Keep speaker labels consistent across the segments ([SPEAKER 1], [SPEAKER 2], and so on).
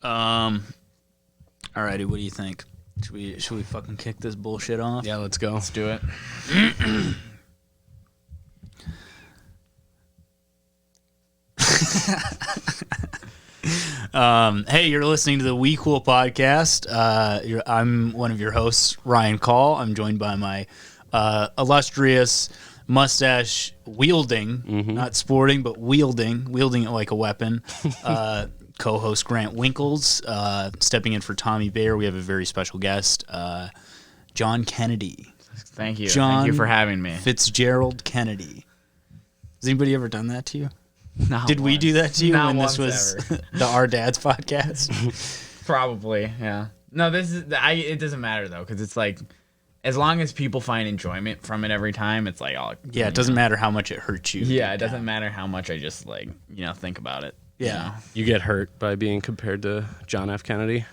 [SPEAKER 1] Alrighty, what do you think? Should we fucking kick this bullshit off?
[SPEAKER 2] Yeah, let's go.
[SPEAKER 3] Let's do it.
[SPEAKER 1] Hey, you're listening to the We Cool podcast. I'm one of your hosts, Ryan Call. I'm joined by my illustrious mustache wielding, not sporting, but wielding it like a weapon. Co-host Grant Winkles, stepping in for Tommy Bayer. We have a very special guest, John Kennedy.
[SPEAKER 3] Thank you.
[SPEAKER 1] John
[SPEAKER 3] Thank you for having me.
[SPEAKER 1] Fitzgerald Kennedy. Has anybody ever done that to you?
[SPEAKER 3] Not
[SPEAKER 1] Did we
[SPEAKER 3] once.
[SPEAKER 1] do that to you
[SPEAKER 3] Not
[SPEAKER 1] when this
[SPEAKER 3] once
[SPEAKER 1] was
[SPEAKER 3] ever.
[SPEAKER 1] the Our Dad's podcast?
[SPEAKER 3] Probably, yeah. No, this is. It doesn't matter though, because it's like, as long as people find enjoyment from it every time, it's like all.
[SPEAKER 1] Yeah, it doesn't matter how much it hurts you.
[SPEAKER 3] Yeah, it doesn't matter how much I just like think about it.
[SPEAKER 1] Yeah.
[SPEAKER 2] You get hurt by being compared to John F. Kennedy?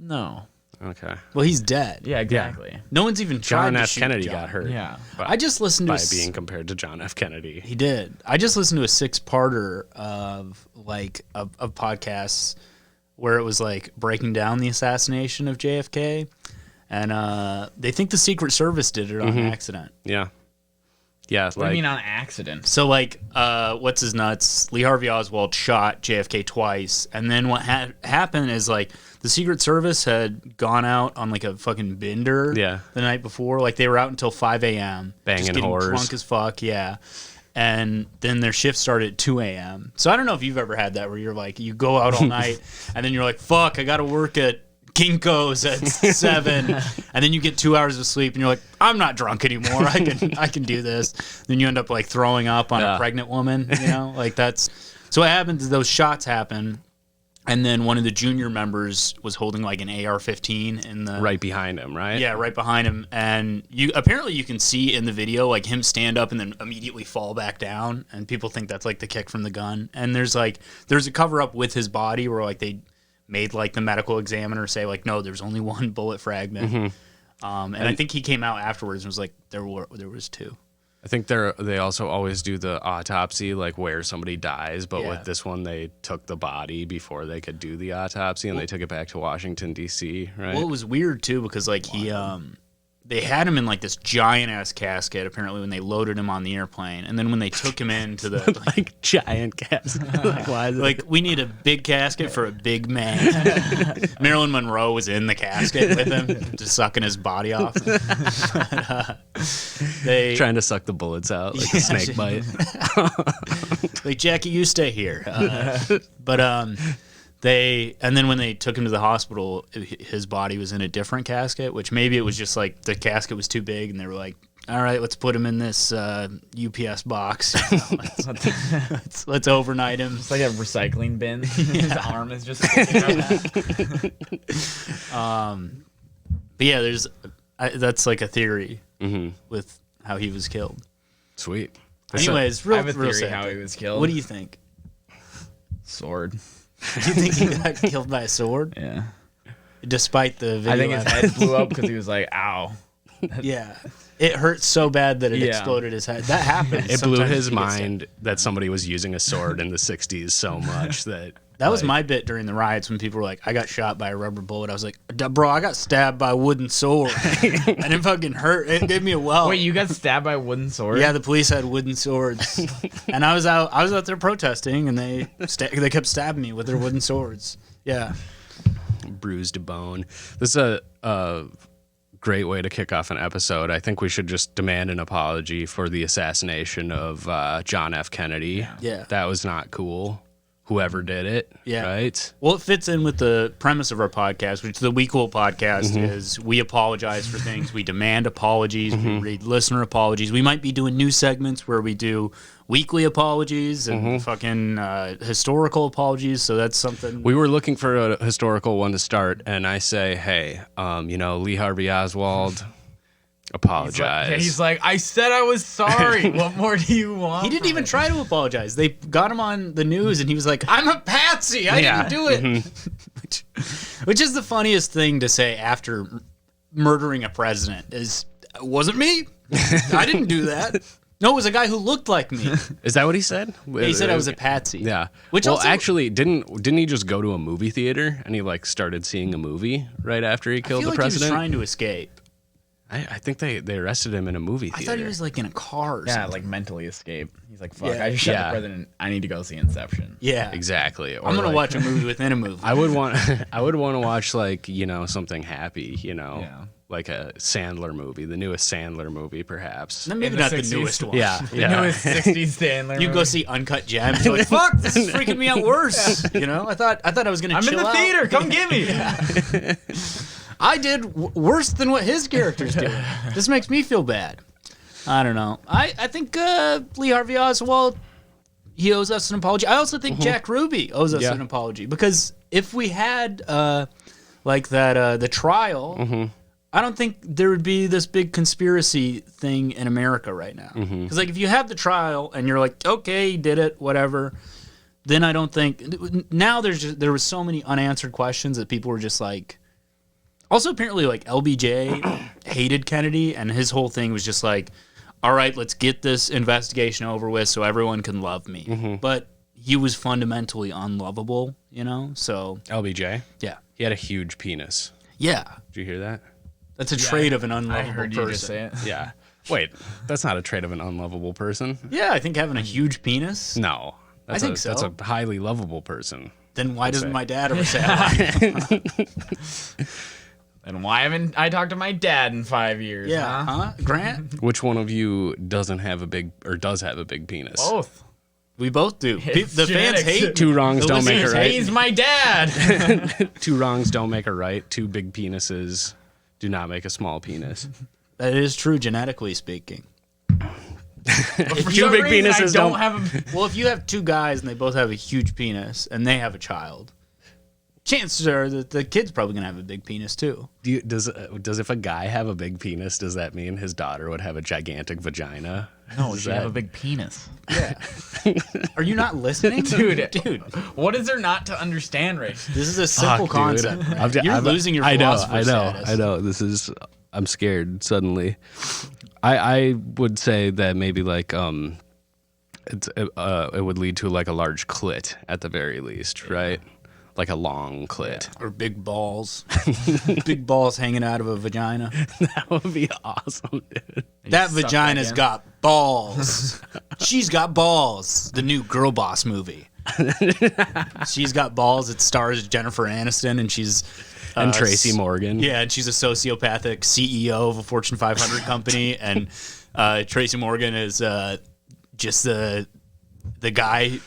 [SPEAKER 3] No.
[SPEAKER 2] Okay.
[SPEAKER 1] Well, he's dead.
[SPEAKER 3] Yeah, exactly.
[SPEAKER 1] No one's even tried
[SPEAKER 2] John
[SPEAKER 1] to
[SPEAKER 2] F.
[SPEAKER 1] shoot
[SPEAKER 2] Kennedy
[SPEAKER 1] John.
[SPEAKER 2] got hurt.
[SPEAKER 3] Yeah.
[SPEAKER 1] I just listened to
[SPEAKER 2] by being compared to John F. Kennedy.
[SPEAKER 1] He did. I just listened to a 6-parter of podcasts where it was like breaking down the assassination of JFK, and they think the Secret Service did it on accident.
[SPEAKER 2] Yeah. Yeah,
[SPEAKER 3] What do you mean on accident?
[SPEAKER 1] So what's his nuts? Lee Harvey Oswald shot JFK twice, and then what happened is like the Secret Service had gone out on like a fucking bender the night before. Like they were out until 5 a.m.
[SPEAKER 2] Banging
[SPEAKER 1] just getting
[SPEAKER 2] whores.
[SPEAKER 1] drunk as fuck, yeah. And then their shift started at 2 a.m. So I don't know if you've ever had that where you're like, you go out all night and then you're like, fuck, I got to work at Kinko's at 7, and then you get 2 hours of sleep and you're like, I'm not drunk anymore. I can do this. Then you end up like throwing up on a pregnant woman, like that's so what happens is those shots happen. And then one of the junior members was holding like an AR-15 in the
[SPEAKER 2] right behind him, right?
[SPEAKER 1] Yeah, right behind him. And you can see in the video like him stand up and then immediately fall back down. And people think that's like the kick from the gun. And there's a cover up with his body where like they made like the medical examiner say like, no, there's only one bullet fragment. And I think he came out afterwards and was like, there was 2.
[SPEAKER 2] I think they also always do the autopsy, like where somebody dies, but with this one, they took the body before they could do the autopsy, and they took it back to Washington, D.C., right?
[SPEAKER 1] Well, it was weird, too, because, like, they had him in, like, this giant-ass casket, apparently, when they loaded him on the airplane, and then when they took him into the...
[SPEAKER 2] like, giant casket. Like, why is it?
[SPEAKER 1] Like, we need a big casket for a big man. Marilyn Monroe was in the casket with him, just sucking his body off. But,
[SPEAKER 2] trying to suck the bullets out like a snake bite.
[SPEAKER 1] Like, Jackie, you stay here. And then when they took him to the hospital, his body was in a different casket, which maybe it was just like the casket was too big, and they were like, all right, let's put him in this UPS box. Let's overnight him.
[SPEAKER 3] It's like a recycling bin. His arm is just sticking out.
[SPEAKER 1] But yeah, that's like a theory with how he was killed.
[SPEAKER 2] Sweet.
[SPEAKER 1] Anyways,
[SPEAKER 3] I have a
[SPEAKER 1] real
[SPEAKER 3] theory
[SPEAKER 1] sad.
[SPEAKER 3] how he was killed.
[SPEAKER 1] What do you think?
[SPEAKER 3] Sword.
[SPEAKER 1] Do you think he got killed by a sword?
[SPEAKER 3] Yeah.
[SPEAKER 1] Despite the video
[SPEAKER 3] I think his head blew up because he was like, ow.
[SPEAKER 1] Yeah. It hurt so bad that it
[SPEAKER 3] Yeah.
[SPEAKER 1] exploded his head. That happened.
[SPEAKER 2] It blew
[SPEAKER 1] Sometimes
[SPEAKER 2] his
[SPEAKER 1] he gets
[SPEAKER 2] mind that somebody was using a sword in the 60s so much that...
[SPEAKER 1] That was my bit during the riots when people were like, I got shot by a rubber bullet. I was like, bro, I got stabbed by a wooden sword. And it fucking hurt. It gave me a welt.
[SPEAKER 3] Wait, you got stabbed by a wooden sword?
[SPEAKER 1] Yeah, the police had wooden swords. And I was out there protesting, and they kept stabbing me with their wooden swords. Yeah.
[SPEAKER 2] bruised bone. This is a great way to kick off an episode. I think we should just demand an apology for the assassination of John F. Kennedy.
[SPEAKER 1] Yeah.
[SPEAKER 2] That was not cool. Whoever did it.
[SPEAKER 1] Yeah.
[SPEAKER 2] Right?
[SPEAKER 1] Well, it fits in with the premise of our podcast, which the We Cool podcast is we apologize for things. We demand apologies. We read listener apologies. We might be doing new segments where we do weekly apologies and fucking historical apologies. So that's something.
[SPEAKER 2] We were looking for a historical one to start, and I say, hey, Lee Harvey Oswald, apologize.
[SPEAKER 3] He's like, I said I was sorry. What more do you want?
[SPEAKER 1] He didn't even try to apologize. They got him on the news, and he was like, I'm a patsy. I didn't do it. Which is the funniest thing to say after murdering a president is, it wasn't me. I didn't do that. No, it was a guy who looked like me.
[SPEAKER 2] Is that what he said?
[SPEAKER 1] He said I was a patsy.
[SPEAKER 2] Yeah.
[SPEAKER 1] Which
[SPEAKER 2] well,
[SPEAKER 1] also,
[SPEAKER 2] actually, didn't he just go to a movie theater and he like started seeing a movie right after he
[SPEAKER 1] I
[SPEAKER 2] killed
[SPEAKER 1] feel
[SPEAKER 2] the
[SPEAKER 1] like he was
[SPEAKER 2] president?
[SPEAKER 1] trying to escape.
[SPEAKER 2] I think they arrested him in a movie
[SPEAKER 1] I
[SPEAKER 2] theater.
[SPEAKER 1] thought he was like in a car or
[SPEAKER 3] Yeah,
[SPEAKER 1] something.
[SPEAKER 3] like mentally escape. He's like, fuck,
[SPEAKER 1] Yeah.
[SPEAKER 3] I just shot
[SPEAKER 2] Yeah.
[SPEAKER 3] the president. I need to go see Inception.
[SPEAKER 1] Yeah.
[SPEAKER 2] Exactly. Or
[SPEAKER 1] I'm going to
[SPEAKER 2] like-
[SPEAKER 1] watch a movie within a movie.
[SPEAKER 2] I would want to watch like, something happy,
[SPEAKER 3] Yeah.
[SPEAKER 2] like a Sandler movie, the newest Sandler movie perhaps.
[SPEAKER 1] Maybe
[SPEAKER 3] in the
[SPEAKER 1] not the
[SPEAKER 3] 60s.
[SPEAKER 1] newest one.
[SPEAKER 2] Yeah.
[SPEAKER 3] The
[SPEAKER 2] Yeah.
[SPEAKER 3] newest 60s Stanley.
[SPEAKER 1] You go see Uncut Gems. You're like, fuck, this is freaking me out worse. I thought I was gonna.
[SPEAKER 3] I'm in
[SPEAKER 1] chill
[SPEAKER 3] the
[SPEAKER 1] out.
[SPEAKER 3] theater. Come get me.
[SPEAKER 1] I did worse than what his character's doing. This makes me feel bad. I don't know. I think Lee Harvey Oswald, he owes us an apology. I also think Jack Ruby owes us
[SPEAKER 2] Yeah.
[SPEAKER 1] an apology because if we had like that the trial, I don't think there would be this big conspiracy thing in America right now. Because like if you have the trial and you're like, okay, he did it, whatever. Then I don't think now there was so many unanswered questions that people were just like. Also, apparently, like LBJ hated Kennedy, and his whole thing was just like, "All right, let's get this investigation over with, so everyone can love me." But he was fundamentally unlovable, So
[SPEAKER 2] LBJ.
[SPEAKER 1] yeah,
[SPEAKER 2] He had a huge penis.
[SPEAKER 1] yeah,
[SPEAKER 2] Did you hear that?
[SPEAKER 1] that's a trait of an
[SPEAKER 3] I
[SPEAKER 1] unlovable
[SPEAKER 3] heard you
[SPEAKER 1] person.
[SPEAKER 3] just say it.
[SPEAKER 2] Yeah. Wait, that's not a trait of an unlovable person.
[SPEAKER 1] Yeah, I think having a huge penis.
[SPEAKER 2] No. That's
[SPEAKER 1] think so.
[SPEAKER 2] That's a highly lovable person.
[SPEAKER 1] Then why doesn't
[SPEAKER 2] say.
[SPEAKER 1] my dad ever say that?
[SPEAKER 3] And why haven't I talked to my dad in 5 years?
[SPEAKER 1] Yeah,
[SPEAKER 3] huh?
[SPEAKER 1] huh? Grant,
[SPEAKER 2] Which one of you doesn't have a big or does have a big penis?
[SPEAKER 3] Both.
[SPEAKER 1] we both do.
[SPEAKER 3] It's
[SPEAKER 1] The fans
[SPEAKER 3] genetics.
[SPEAKER 1] hate.
[SPEAKER 2] Two wrongs
[SPEAKER 1] The
[SPEAKER 2] don't make a
[SPEAKER 1] listeners
[SPEAKER 2] right.
[SPEAKER 3] He's my dad.
[SPEAKER 2] Two wrongs don't make a right. Two big penises do not make a small penis.
[SPEAKER 1] That is true, genetically speaking.
[SPEAKER 3] For
[SPEAKER 2] Two
[SPEAKER 3] some
[SPEAKER 2] big
[SPEAKER 3] reason, I
[SPEAKER 2] penises
[SPEAKER 3] don't
[SPEAKER 2] don't-
[SPEAKER 3] have a.
[SPEAKER 1] Well, if you have two guys and they both have a huge penis and they have a child, chances are that the kid's probably gonna have a big penis too.
[SPEAKER 2] Does if a guy have a big penis, does that mean his daughter would have a gigantic vagina?
[SPEAKER 3] No,
[SPEAKER 2] Is
[SPEAKER 3] she
[SPEAKER 2] that-
[SPEAKER 3] have a big penis.
[SPEAKER 1] Yeah. Are you not listening,
[SPEAKER 3] Dude.
[SPEAKER 1] Dude,
[SPEAKER 3] What is there not to understand, right?
[SPEAKER 1] this is a simple
[SPEAKER 2] Fuck, dude.
[SPEAKER 1] concept. You're losing your philosopher status.
[SPEAKER 2] I know. I'm scared suddenly. I would say that maybe like it would lead to like a large clit at the very least, right? Like a long clit.
[SPEAKER 1] Or big balls, big balls hanging out of a vagina.
[SPEAKER 2] That would be awesome, dude.
[SPEAKER 1] That
[SPEAKER 3] suck
[SPEAKER 1] vagina's
[SPEAKER 3] back in.
[SPEAKER 1] got balls. She's got balls. The new Girl Boss movie. She's got balls. It stars Jennifer Aniston, and she's
[SPEAKER 2] And Tracy Morgan.
[SPEAKER 1] Yeah, and she's a sociopathic CEO of a Fortune 500 company, and Tracy Morgan is just the guy.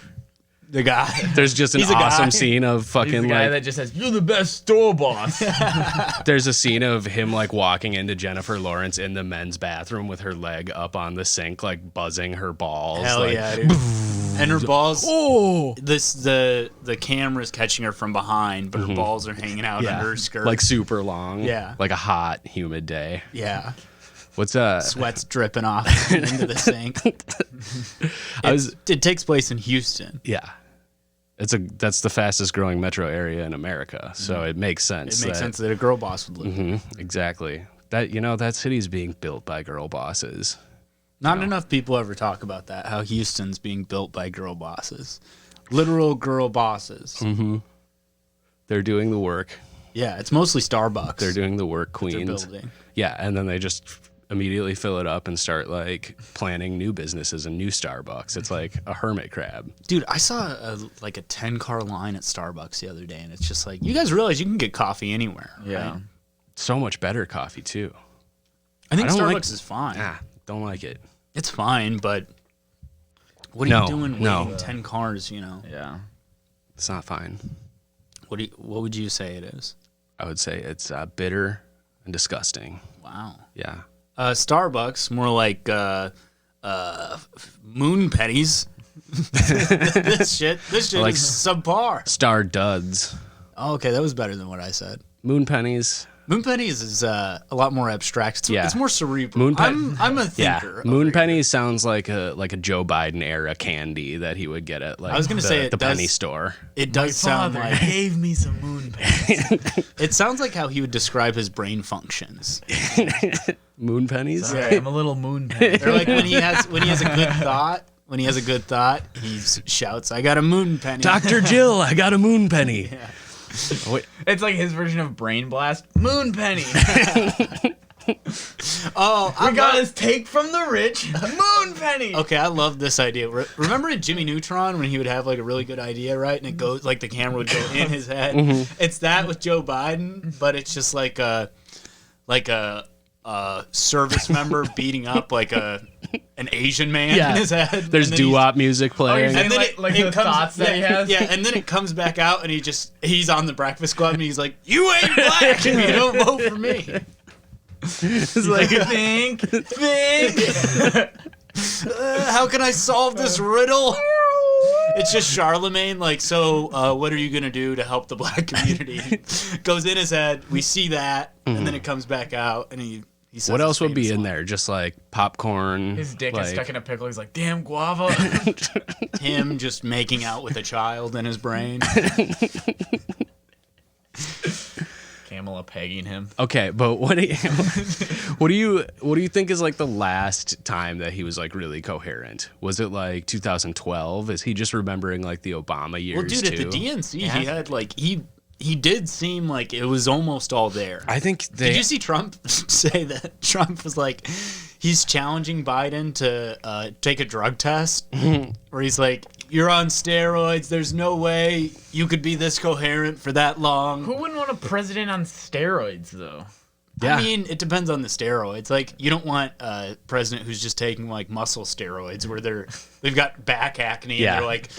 [SPEAKER 1] The guy.
[SPEAKER 2] There's just an
[SPEAKER 1] He's a guy.
[SPEAKER 2] awesome scene of
[SPEAKER 3] He's
[SPEAKER 2] fucking
[SPEAKER 3] the guy
[SPEAKER 2] like
[SPEAKER 3] that just says, "You're the best store boss."
[SPEAKER 2] there's a scene of him like walking into Jennifer Lawrence in the men's bathroom with her leg up on the sink, like buzzing her balls.
[SPEAKER 1] Hell
[SPEAKER 2] like,
[SPEAKER 1] yeah, dude. And her balls.
[SPEAKER 2] Oh,
[SPEAKER 1] The camera's catching her from behind, but her balls are hanging out
[SPEAKER 2] yeah,
[SPEAKER 1] under her skirt.
[SPEAKER 2] like super long.
[SPEAKER 1] Yeah.
[SPEAKER 2] like a hot, humid day.
[SPEAKER 1] yeah,
[SPEAKER 2] What's
[SPEAKER 1] sweat's dripping off into the sink. It takes place in Houston.
[SPEAKER 2] Yeah, that's the fastest growing metro area in America, so it makes sense.
[SPEAKER 1] It makes
[SPEAKER 2] that-
[SPEAKER 1] sense that a girl boss would live. there.
[SPEAKER 2] Exactly. That city's being built by girl bosses.
[SPEAKER 1] Not enough people ever talk about that. How Houston's being built by girl bosses, literal girl bosses.
[SPEAKER 2] They're doing the work.
[SPEAKER 1] Yeah, it's mostly Starbucks.
[SPEAKER 2] They're doing the work,
[SPEAKER 1] they're
[SPEAKER 2] queens.
[SPEAKER 1] building.
[SPEAKER 2] Yeah, and then they just immediately fill it up and start like planning new businesses and new Starbucks. It's like a hermit crab.
[SPEAKER 1] Dude, I saw a 10-car line at Starbucks the other day, and it's just like, you guys realize you can get coffee anywhere.
[SPEAKER 3] Yeah.
[SPEAKER 1] right?
[SPEAKER 2] So much better coffee too.
[SPEAKER 1] I think
[SPEAKER 2] I don't
[SPEAKER 1] Starbucks
[SPEAKER 2] like-
[SPEAKER 1] is fine.
[SPEAKER 2] Don't like it.
[SPEAKER 1] It's fine, but what are
[SPEAKER 2] No,
[SPEAKER 1] you doing
[SPEAKER 2] no.
[SPEAKER 1] waiting 10 cars,
[SPEAKER 3] Yeah.
[SPEAKER 2] It's not fine.
[SPEAKER 1] What would you say it is?
[SPEAKER 2] I would say it's bitter and disgusting.
[SPEAKER 1] Wow.
[SPEAKER 2] Yeah.
[SPEAKER 1] Starbucks, more like moon pennies. this shit
[SPEAKER 2] Like
[SPEAKER 1] is subpar.
[SPEAKER 2] Star duds.
[SPEAKER 1] Oh, okay, that was better than what I said.
[SPEAKER 2] Moon pennies.
[SPEAKER 1] Moon pennies is a lot more abstract. It's more cerebral.
[SPEAKER 2] Moon pen-
[SPEAKER 1] I'm a
[SPEAKER 2] Yeah,
[SPEAKER 1] thinker.
[SPEAKER 2] moon penny sounds like a Joe Biden era candy that he would get at like
[SPEAKER 1] I was gonna say it
[SPEAKER 2] the penny
[SPEAKER 1] does-
[SPEAKER 2] store.
[SPEAKER 1] It does sound
[SPEAKER 3] Father
[SPEAKER 1] like
[SPEAKER 3] gave me some moon pennies.
[SPEAKER 1] it sounds like how he would describe his brain functions.
[SPEAKER 2] Moon pennies.
[SPEAKER 3] Sorry, I'm a little moon penny.
[SPEAKER 1] They're like when he has a good thought. When he has a good thought, he shouts, "I got a moon penny."
[SPEAKER 2] Dr. Jill, I got a moon penny. Oh, wait.
[SPEAKER 3] It's like his version of Brain Blast. Moon penny.
[SPEAKER 1] Oh,
[SPEAKER 3] We got his take from the rich. Moon penny.
[SPEAKER 1] Okay, I love this idea. Remember in Jimmy Neutron when he would have like a really good idea, right? And it goes like the camera would go in his head. It's that with Joe Biden, but it's just like a service member beating up like an Asian man
[SPEAKER 2] Yeah.
[SPEAKER 1] in his head.
[SPEAKER 2] There's
[SPEAKER 1] and then he's-
[SPEAKER 2] doo-wop music playing.
[SPEAKER 3] And then like the thoughts that he has?
[SPEAKER 1] Yeah, and then it comes back out and he's on the Breakfast Club and he's like, "You ain't black if you don't vote for me."
[SPEAKER 2] It's like
[SPEAKER 3] think.
[SPEAKER 1] How can I solve this riddle? It's just Charlemagne, like, so what are you going to do to help the black community? Goes in his head, we see that, and then it comes back out, and he says
[SPEAKER 2] what
[SPEAKER 1] his
[SPEAKER 2] else would be
[SPEAKER 1] famous
[SPEAKER 2] in
[SPEAKER 1] line.
[SPEAKER 2] there? Just like popcorn.
[SPEAKER 3] His dick
[SPEAKER 2] like,
[SPEAKER 3] is stuck in a pickle. He's like, damn guava.
[SPEAKER 1] Him just making out with a child in his brain.
[SPEAKER 3] Kamala pegging him.
[SPEAKER 2] Okay, but what do you think is like the last time that he was like really coherent? Was it like 2012? Is he just remembering like the Obama years
[SPEAKER 1] Well, dude,
[SPEAKER 2] too?
[SPEAKER 1] at the DNC, he had, like, he did seem like it was almost all there.
[SPEAKER 2] I think
[SPEAKER 1] Did you see Trump say that? Trump was like, he's challenging Biden to take a drug test, where he's like, "You're on steroids. There's no way you could be this coherent for that long."
[SPEAKER 3] Who wouldn't want a president on steroids, though?
[SPEAKER 2] Yeah.
[SPEAKER 1] I mean, it depends on the steroids. Like, you don't want a president who's just taking like muscle steroids, where they've got back acne,
[SPEAKER 2] Yeah.
[SPEAKER 1] and they're like,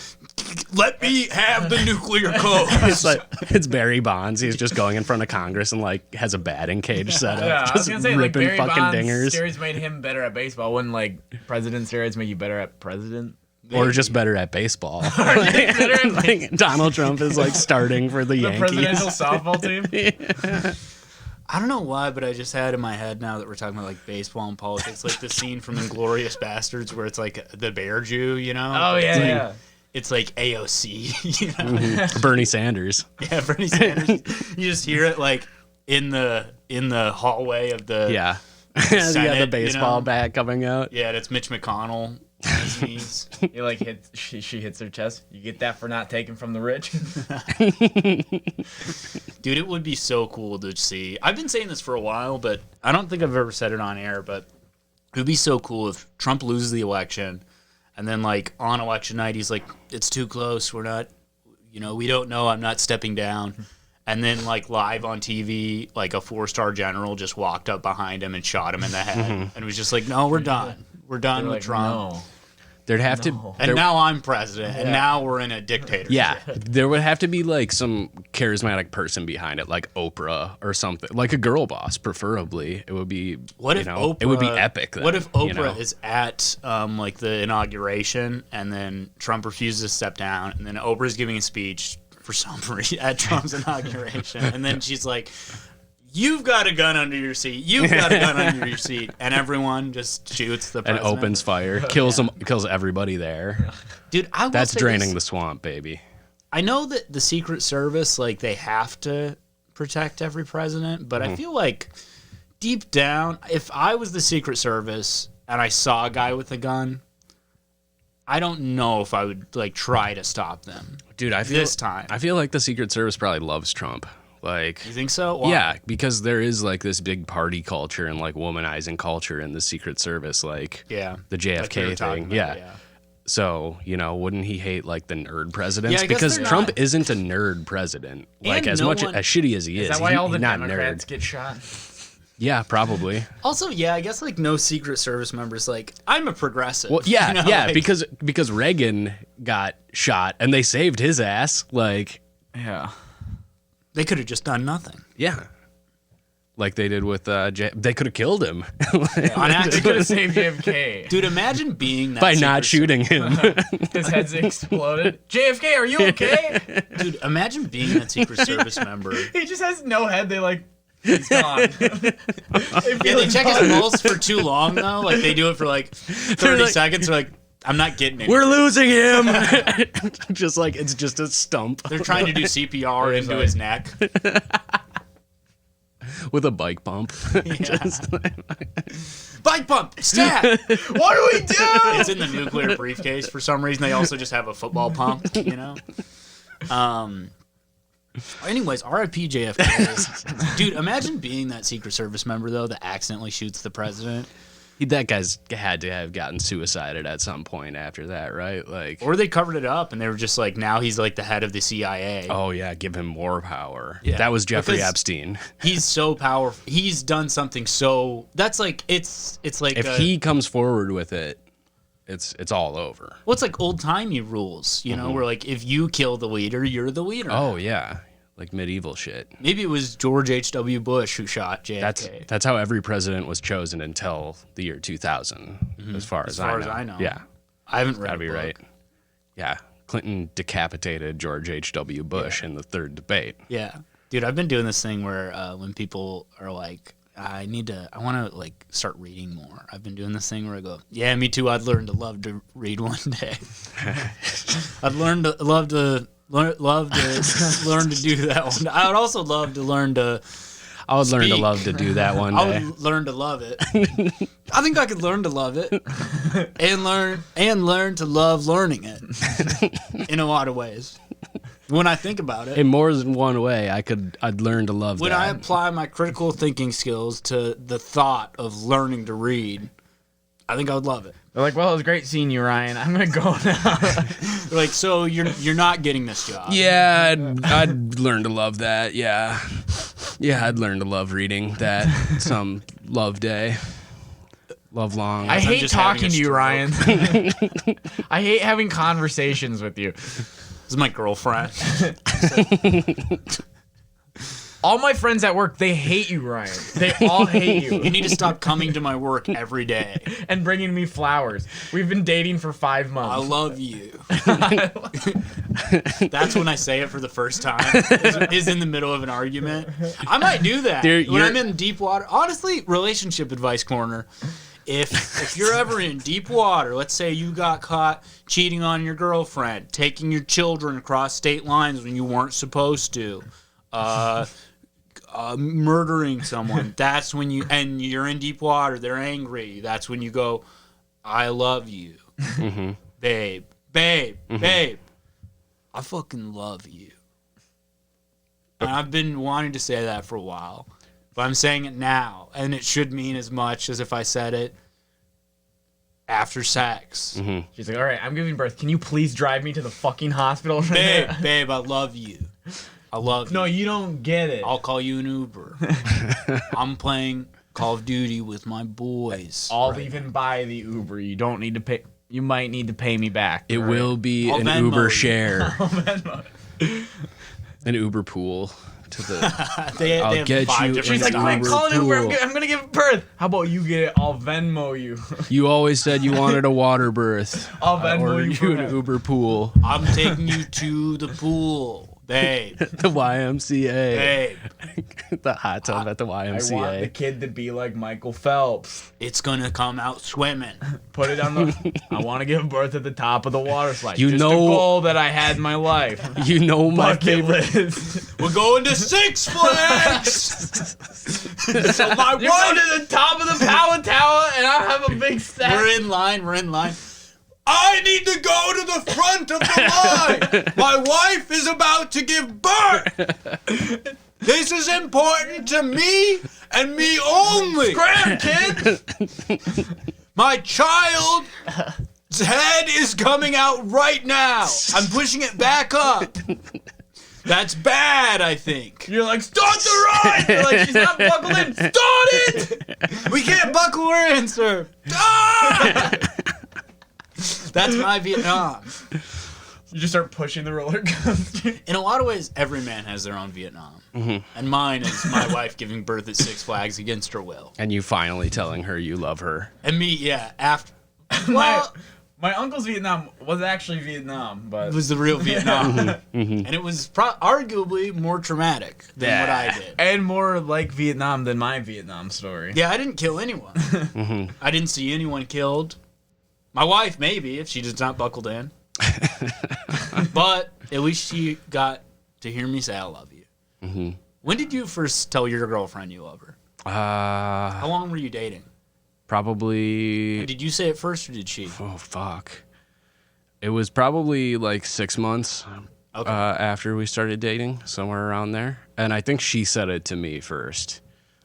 [SPEAKER 1] "Let me have the nuclear code."
[SPEAKER 2] It's like it's Barry Bonds. He's just going in front of Congress and like has a batting cage set up,
[SPEAKER 3] Yeah, I was
[SPEAKER 2] just
[SPEAKER 3] gonna say, like,
[SPEAKER 2] ripping
[SPEAKER 3] Barry
[SPEAKER 2] fucking
[SPEAKER 3] Bonds
[SPEAKER 2] dingers,
[SPEAKER 3] steroids made him better at baseball. Wouldn't, like, president steroids make you better at president?
[SPEAKER 2] or just better at baseball. Like, Donald Trump is like starting for the
[SPEAKER 3] The
[SPEAKER 2] Yankees.
[SPEAKER 3] presidential softball team?
[SPEAKER 1] I don't know why, but I just had in my head now that we're talking about like baseball and politics, like the scene from Inglourious Bastards where it's like the bear Jew, you know?
[SPEAKER 3] Oh, yeah,
[SPEAKER 1] It's like,
[SPEAKER 3] yeah.
[SPEAKER 1] It's like AOC, you know?
[SPEAKER 2] Bernie Sanders.
[SPEAKER 1] Yeah, Bernie Sanders. You just hear it like in the hallway of the
[SPEAKER 2] Yeah. You got
[SPEAKER 1] Senate,
[SPEAKER 2] the baseball
[SPEAKER 1] you know?
[SPEAKER 2] bat coming out.
[SPEAKER 1] Yeah, that's Mitch McConnell. on his knees.
[SPEAKER 3] You like she hits her chest. You get that for not taking from the rich.
[SPEAKER 1] Dude, it would be so cool to see. I've been saying this for a while, but I don't think I've ever said it on air, but it would be so cool if Trump loses the election and then like on election night he's like, "It's too close. We're not, we don't know. I'm not stepping down." And then like live on TV, like a 4-star general just walked up behind him and shot him in the head and was just like, "No, we're done. We're done with
[SPEAKER 3] Like,
[SPEAKER 1] Trump."
[SPEAKER 3] no.
[SPEAKER 2] There'd have
[SPEAKER 3] No.
[SPEAKER 2] to.
[SPEAKER 1] And now I'm president, and now we're in a dictatorship.
[SPEAKER 2] Yeah, there would have to be like some charismatic person behind it, like Oprah or something, like a girl boss, preferably. It would be.
[SPEAKER 1] What if Oprah?
[SPEAKER 2] It would be epic. Then,
[SPEAKER 1] what if
[SPEAKER 2] you
[SPEAKER 1] Oprah
[SPEAKER 2] know?
[SPEAKER 1] is at like the inauguration, and then Trump refuses to step down, and then Oprah's giving a speech for some reason at Trump's inauguration, and then she's like, "You've got a gun under your seat. You've got a gun under your seat," and everyone just shoots the
[SPEAKER 2] and
[SPEAKER 1] president.
[SPEAKER 2] opens fire, kills everybody there.
[SPEAKER 1] Dude, I will
[SPEAKER 2] That's
[SPEAKER 1] say
[SPEAKER 2] draining
[SPEAKER 1] this.
[SPEAKER 2] the swamp, baby.
[SPEAKER 1] I know that the Secret Service, like, they have to protect every president, but
[SPEAKER 2] Mm-hmm.
[SPEAKER 1] I feel like deep down, if I was the Secret Service and I saw a guy with a gun, I don't know if I would like try to stop them.
[SPEAKER 2] Dude, I feel
[SPEAKER 1] This time.
[SPEAKER 2] I feel like the Secret Service probably loves Trump. Like,
[SPEAKER 1] You think so? Why?
[SPEAKER 2] yeah, because there is like this big party culture and like womanizing culture in the Secret Service, like
[SPEAKER 1] Yeah.
[SPEAKER 2] the
[SPEAKER 1] Like we were
[SPEAKER 2] JFK
[SPEAKER 1] talking
[SPEAKER 2] thing.
[SPEAKER 1] about,
[SPEAKER 2] Yeah. So, wouldn't he hate like the nerd presidents?
[SPEAKER 1] Yeah, I guess
[SPEAKER 2] because
[SPEAKER 1] they're
[SPEAKER 2] Trump
[SPEAKER 1] not-
[SPEAKER 2] isn't a nerd president. Like,
[SPEAKER 1] And
[SPEAKER 2] as
[SPEAKER 1] no
[SPEAKER 2] much
[SPEAKER 1] one-
[SPEAKER 2] as shitty as he is,
[SPEAKER 3] Is that why all the
[SPEAKER 2] he's not
[SPEAKER 3] Democrats
[SPEAKER 2] nerd.
[SPEAKER 3] get shot?
[SPEAKER 2] Yeah, probably.
[SPEAKER 1] Also, yeah, I guess like no Secret Service members like, I'm a progressive.
[SPEAKER 2] Well, yeah,
[SPEAKER 1] You know,
[SPEAKER 2] yeah,
[SPEAKER 1] like-
[SPEAKER 2] because Reagan got shot and they saved his ass. Like,
[SPEAKER 3] Yeah.
[SPEAKER 1] they could have just done nothing.
[SPEAKER 2] yeah. Like they did with they could have killed him
[SPEAKER 1] On
[SPEAKER 3] They
[SPEAKER 1] accident.
[SPEAKER 3] could have saved JFK.
[SPEAKER 1] Dude, imagine being that
[SPEAKER 2] by not
[SPEAKER 1] Secret
[SPEAKER 2] shooting him.
[SPEAKER 3] His head's exploded. JFK, are you okay?
[SPEAKER 1] Dude, imagine being that Secret Service member.
[SPEAKER 3] He just has no head. They like He's gone.
[SPEAKER 1] Yeah, they check his pulse for too long though. Like they do it for like 30
[SPEAKER 2] like-
[SPEAKER 1] seconds. They're like, I'm not getting it.
[SPEAKER 2] We're losing him. Just like it's just a stump
[SPEAKER 1] They're trying to do CPR into
[SPEAKER 3] like-
[SPEAKER 1] his neck.
[SPEAKER 2] with a bike pump. Just
[SPEAKER 1] Bike bump, stat.
[SPEAKER 3] What do we do?
[SPEAKER 1] It's in the nuclear briefcase for some reason. They also just have a football pump, you know. Anyways, R.I.P. JFK. Dude, imagine being that Secret Service member though that accidentally shoots the president.
[SPEAKER 2] that guy's had to have gotten suicided at some point after that, right? Like,
[SPEAKER 1] Or they covered it up and they were just like, now he's like the head of the CIA.
[SPEAKER 2] oh yeah, give him more power.
[SPEAKER 1] Yeah,
[SPEAKER 2] That was Jeffrey
[SPEAKER 1] because-
[SPEAKER 2] Epstein.
[SPEAKER 1] He's so powerful. He's done something so that's like it's like
[SPEAKER 2] If he comes forward with it, it's all over.
[SPEAKER 1] well, it's like old timey rules, you know, where like if you kill the leader, you're the leader.
[SPEAKER 2] Oh yeah, like medieval shit.
[SPEAKER 1] Maybe it was George H.W. Bush who shot JFK.
[SPEAKER 2] That's how every president was chosen until the year 2000, as far as I know. Yeah,
[SPEAKER 1] I haven't read
[SPEAKER 2] gotta
[SPEAKER 1] a
[SPEAKER 2] be
[SPEAKER 1] book.
[SPEAKER 2] right. Yeah, Clinton decapitated George H.W. Bush in the third debate.
[SPEAKER 1] Yeah, dude, I've been doing this thing where when people are like, I want to like start reading more. I've been doing this thing where I go, yeah, me too. I'd learn to love to read one day. I'd learn to love to learn to do that one. I would also love to learn to.
[SPEAKER 2] I would learn to
[SPEAKER 1] Speak.
[SPEAKER 2] love to do that one
[SPEAKER 1] I
[SPEAKER 2] day.
[SPEAKER 1] would learn to love it. I think I could learn to love it, and learn to love learning it in a lot of ways. When I think about it,
[SPEAKER 2] In more than one way, I'd learn to love
[SPEAKER 1] when
[SPEAKER 2] that.
[SPEAKER 1] I apply my critical thinking skills to the thought of learning to read, I think I would love it.
[SPEAKER 3] They're like, well, it was great seeing you, Ryan. I'm gonna go now.
[SPEAKER 1] They're like, so you're not getting this job.
[SPEAKER 2] Yeah, I'd learn to love that. Yeah, I'd learn to love reading that some love day, love long.
[SPEAKER 3] I hate
[SPEAKER 1] just having
[SPEAKER 3] talking
[SPEAKER 1] a
[SPEAKER 3] to you,
[SPEAKER 1] stroke.
[SPEAKER 3] Ryan. I hate having conversations with you.
[SPEAKER 1] This is my girlfriend.
[SPEAKER 3] All my friends at work, they hate you, Ryan. They all hate
[SPEAKER 1] You
[SPEAKER 3] you
[SPEAKER 1] need to stop coming to my work every day.
[SPEAKER 3] and bringing me flowers. We've been dating for 5 months.
[SPEAKER 1] I love you. That's when I say it for the first time. Is in the middle of an argument. I might do that
[SPEAKER 2] Dude,
[SPEAKER 1] when
[SPEAKER 2] you're-
[SPEAKER 1] I'm in deep water. Honestly, relationship advice corner. If you're ever in deep water, let's say you got caught cheating on your girlfriend, taking your children across state lines when you weren't supposed to, murdering someone, that's when you're in deep water, they're angry. That's when you go, I love you, babe, babe. I fucking love you. And I've been wanting to say that for a while. But I'm saying it now, and it should mean as much as if I said it after sex.
[SPEAKER 3] She's like, all right, I'm giving birth. Can you please drive me to the fucking hospital?
[SPEAKER 1] Babe, I love you. I love
[SPEAKER 3] No,
[SPEAKER 1] you.
[SPEAKER 3] you don't get it.
[SPEAKER 1] I'll call you an Uber. I'm playing Call of Duty with my boys.
[SPEAKER 3] I'll even buy the Uber. You don't need to pay. You might need to pay me back.
[SPEAKER 2] It
[SPEAKER 3] All
[SPEAKER 2] will be
[SPEAKER 1] I'll
[SPEAKER 2] an
[SPEAKER 1] Venmo
[SPEAKER 2] Uber
[SPEAKER 1] you.
[SPEAKER 2] share, an Uber pool to the.
[SPEAKER 1] They
[SPEAKER 2] I'll
[SPEAKER 1] have
[SPEAKER 2] get
[SPEAKER 1] 5
[SPEAKER 2] you
[SPEAKER 1] different
[SPEAKER 3] She's like,
[SPEAKER 2] an
[SPEAKER 3] I'm
[SPEAKER 1] styles.
[SPEAKER 2] Uber
[SPEAKER 3] calling Uber.
[SPEAKER 2] pool.
[SPEAKER 3] I'm gonna give birth. How about you get it? I'll Venmo you.
[SPEAKER 2] You always said you wanted a water berth.
[SPEAKER 3] I'll
[SPEAKER 2] I
[SPEAKER 3] Venmo
[SPEAKER 2] ordered
[SPEAKER 3] you
[SPEAKER 2] you
[SPEAKER 3] for
[SPEAKER 2] an
[SPEAKER 3] that.
[SPEAKER 2] Uber pool.
[SPEAKER 1] I'm taking you to the pool, babe.
[SPEAKER 2] The YMCA.
[SPEAKER 1] Babe,
[SPEAKER 2] The hot tub at the
[SPEAKER 3] I want the
[SPEAKER 2] YMCA.
[SPEAKER 3] kid to be like Michael Phelps.
[SPEAKER 1] it's gonna come out swimming.
[SPEAKER 3] Put it on the. I want to give birth at the top of the water slide.
[SPEAKER 2] You
[SPEAKER 3] Just
[SPEAKER 2] know-
[SPEAKER 3] a goal that I had in my life.
[SPEAKER 2] You know my
[SPEAKER 3] Bucket
[SPEAKER 2] favorite.
[SPEAKER 3] list.
[SPEAKER 1] We're going to Six Flags. So my
[SPEAKER 3] You're going
[SPEAKER 1] wife,
[SPEAKER 3] to the top of the power tower, and I have a big stack.
[SPEAKER 1] we're in line. I need to go to the front of the line. My wife is about to give birth. This is important to me and me only.
[SPEAKER 3] Graham, kid.
[SPEAKER 1] My child's head is coming out right now. I'm pushing it back up. That's bad, I think.
[SPEAKER 3] You're like, start the ride. You're like, she's not buckled in. Start it.
[SPEAKER 1] We can't buckle her in, sir. Ah! That's my Vietnam.
[SPEAKER 3] You just start pushing the roller coaster.
[SPEAKER 1] In a lot of ways, every man has their own Vietnam. And mine is my wife giving birth at Six Flags against her will.
[SPEAKER 2] And you finally telling her you love her.
[SPEAKER 1] And me, yeah, after. Well,
[SPEAKER 3] My uncle's Vietnam was actually Vietnam, but
[SPEAKER 1] It was the real Vietnam. And it was arguably more traumatic than what I did.
[SPEAKER 3] and more like Vietnam than my Vietnam story.
[SPEAKER 1] Yeah, I didn't kill anyone. I didn't see anyone killed. My wife, maybe, if she just not buckled in. But at least she got to hear me say I love you. When did you first tell your girlfriend you love her? How long were you dating?
[SPEAKER 2] Probably.
[SPEAKER 1] Did you say it first or did she?
[SPEAKER 2] Oh fuck! It was probably like 6 months after we started dating, somewhere around there. And I think she said it to me first,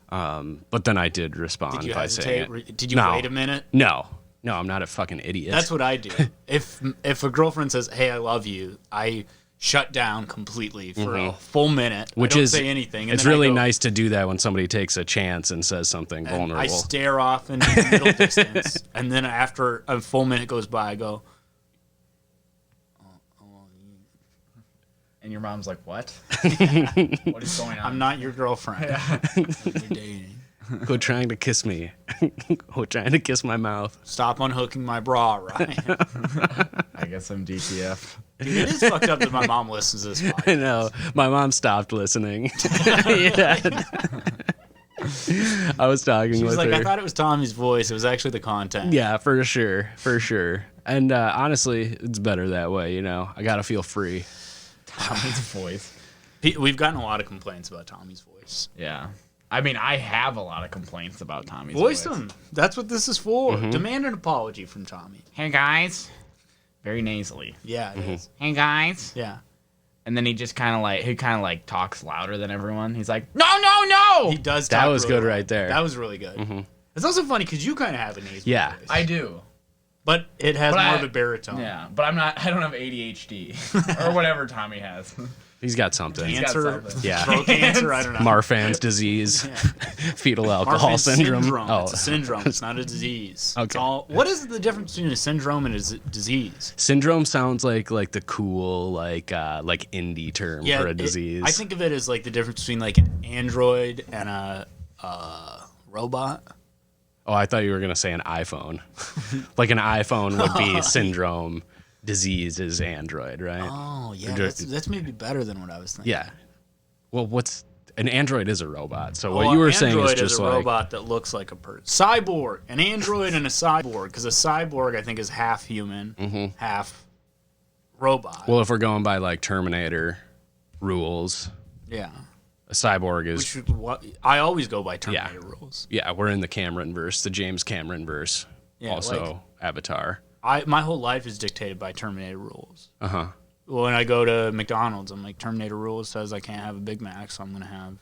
[SPEAKER 2] but then I did respond
[SPEAKER 1] Did you
[SPEAKER 2] by saying
[SPEAKER 1] hesitate?
[SPEAKER 2] it.
[SPEAKER 1] Did you
[SPEAKER 2] No.
[SPEAKER 1] wait a minute?
[SPEAKER 2] No, I'm not a fucking idiot.
[SPEAKER 1] That's what I do. If a girlfriend says, "Hey, I love you," I shut down completely for a full minute.
[SPEAKER 2] Which
[SPEAKER 1] I don't
[SPEAKER 2] is
[SPEAKER 1] say anything. And
[SPEAKER 2] It's
[SPEAKER 1] then I
[SPEAKER 2] really
[SPEAKER 1] go,
[SPEAKER 2] nice to do that when somebody takes a chance and says something
[SPEAKER 1] and
[SPEAKER 2] vulnerable.
[SPEAKER 1] I stare off into the middle distance, and then after a full minute goes by, I go,
[SPEAKER 3] And your mom's like, "What? What is going on?"
[SPEAKER 1] "I'm not your girlfriend. We're dating.
[SPEAKER 2] Quit trying to kiss me. Quit trying to kiss my mouth.
[SPEAKER 1] Stop unhooking my bra, Ryan."
[SPEAKER 3] I guess I'm DTF.
[SPEAKER 1] Dude, it is fucked up that my mom listens to this podcast.
[SPEAKER 2] I know. My mom stopped listening. Yeah. I was talking
[SPEAKER 1] She was
[SPEAKER 2] with
[SPEAKER 1] like,
[SPEAKER 2] her.
[SPEAKER 1] "I thought it was Tommy's voice. It was actually the content."
[SPEAKER 2] Yeah, for sure. For sure. And honestly, it's better that way, you know? I got to feel free.
[SPEAKER 3] Tommy's voice.
[SPEAKER 1] We've gotten a lot of complaints about Tommy's voice.
[SPEAKER 3] Yeah. I mean, I have a lot of complaints about Tommy's
[SPEAKER 1] Voice
[SPEAKER 3] voice.
[SPEAKER 1] them. That's what this is for.
[SPEAKER 2] Mm-hmm.
[SPEAKER 1] Demand an apology from Tommy.
[SPEAKER 3] Hey guys. Very nasally.
[SPEAKER 1] Yeah, it is.
[SPEAKER 3] Hey guys.
[SPEAKER 1] Yeah.
[SPEAKER 3] And then he just kind of like talks louder than everyone. He's like, "No.
[SPEAKER 1] He does
[SPEAKER 2] That
[SPEAKER 1] talk
[SPEAKER 2] was
[SPEAKER 1] really
[SPEAKER 2] good
[SPEAKER 1] loud.
[SPEAKER 2] right there.
[SPEAKER 1] That was really good. It's also funny because you kind of have a nasal
[SPEAKER 2] Yeah.
[SPEAKER 1] voice.
[SPEAKER 3] I do."
[SPEAKER 1] But it has
[SPEAKER 3] But
[SPEAKER 1] more
[SPEAKER 3] I-
[SPEAKER 1] of a baritone.
[SPEAKER 3] Yeah, but I don't have ADHD or whatever Tommy has.
[SPEAKER 2] He's got something.
[SPEAKER 3] He's got
[SPEAKER 1] Cancer,
[SPEAKER 3] something.
[SPEAKER 2] Yeah.
[SPEAKER 1] throat cancer, I don't know.
[SPEAKER 2] Marfan's disease, fetal alcohol
[SPEAKER 1] Marfan's
[SPEAKER 2] syndrome. Oh,
[SPEAKER 1] It's a syndrome. It's not a disease. It's
[SPEAKER 2] Okay.
[SPEAKER 1] what is the difference between a syndrome and a disease?
[SPEAKER 2] syndrome sounds like the cool like indie term for a disease.
[SPEAKER 1] I think of it as like the difference between like an android and a robot.
[SPEAKER 2] Oh, I thought you were gonna say an iPhone. Like an iPhone would be syndrome. Disease is Android, right?
[SPEAKER 1] Oh yeah,
[SPEAKER 2] Or
[SPEAKER 1] that's maybe better than what I was thinking.
[SPEAKER 2] Yeah. Well, an android is a robot. So
[SPEAKER 1] Well,
[SPEAKER 2] what you were saying
[SPEAKER 1] Android
[SPEAKER 2] is just
[SPEAKER 1] a
[SPEAKER 2] like
[SPEAKER 1] robot that looks like a person. Cyborg, an android and a cyborg, because a cyborg I think is half human, half robot.
[SPEAKER 2] well, if we're going by like Terminator rules,
[SPEAKER 1] yeah,
[SPEAKER 2] a cyborg is
[SPEAKER 1] which is what I always go by Terminator rules.
[SPEAKER 2] yeah, we're in the Cameron verse, the James Cameron verse.
[SPEAKER 1] Yeah,
[SPEAKER 2] also Avatar.
[SPEAKER 1] My whole life is dictated by Terminator rules.
[SPEAKER 2] Uh-huh.
[SPEAKER 1] When I go to McDonald's, I'm like, Terminator rules says I can't have a Big Mac, so I'm gonna have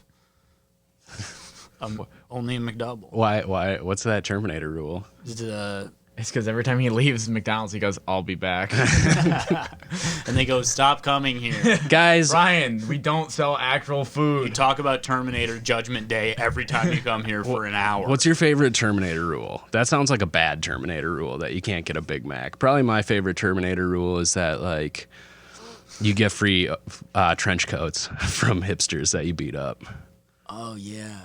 [SPEAKER 1] only a McDouble.
[SPEAKER 2] Why what's that Terminator rule?
[SPEAKER 3] It's because every time he leaves McDonald's, he goes, "I'll be back."
[SPEAKER 1] And they go, stop coming here.
[SPEAKER 2] Guys,
[SPEAKER 3] Ryan, we don't sell actual
[SPEAKER 1] You
[SPEAKER 3] food.
[SPEAKER 1] talk about Terminator Judgment Day every time you come here for an hour.
[SPEAKER 2] what's your favorite Terminator rule? That sounds like a bad Terminator rule that you can't get a Big Mac. Probably my favorite Terminator rule is that like you get free trench coats from hipsters that you beat up.
[SPEAKER 1] Oh yeah.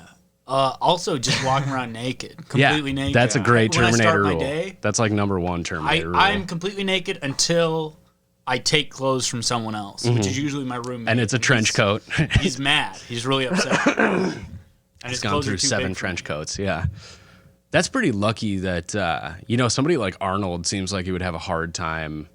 [SPEAKER 1] Also, just walking around naked, completely naked.
[SPEAKER 2] That's a great
[SPEAKER 1] When I
[SPEAKER 2] Terminator
[SPEAKER 1] start my
[SPEAKER 2] rule.
[SPEAKER 1] day,
[SPEAKER 2] That's like number one Terminator rule.
[SPEAKER 1] I'm completely naked until I take clothes from someone else, which is usually my roommate.
[SPEAKER 2] and it's a trench coat.
[SPEAKER 1] He's mad. He's really upset. And
[SPEAKER 2] He's gone through 7 trench coats. Yeah. That's pretty lucky that, somebody like Arnold seems like he would have a hard time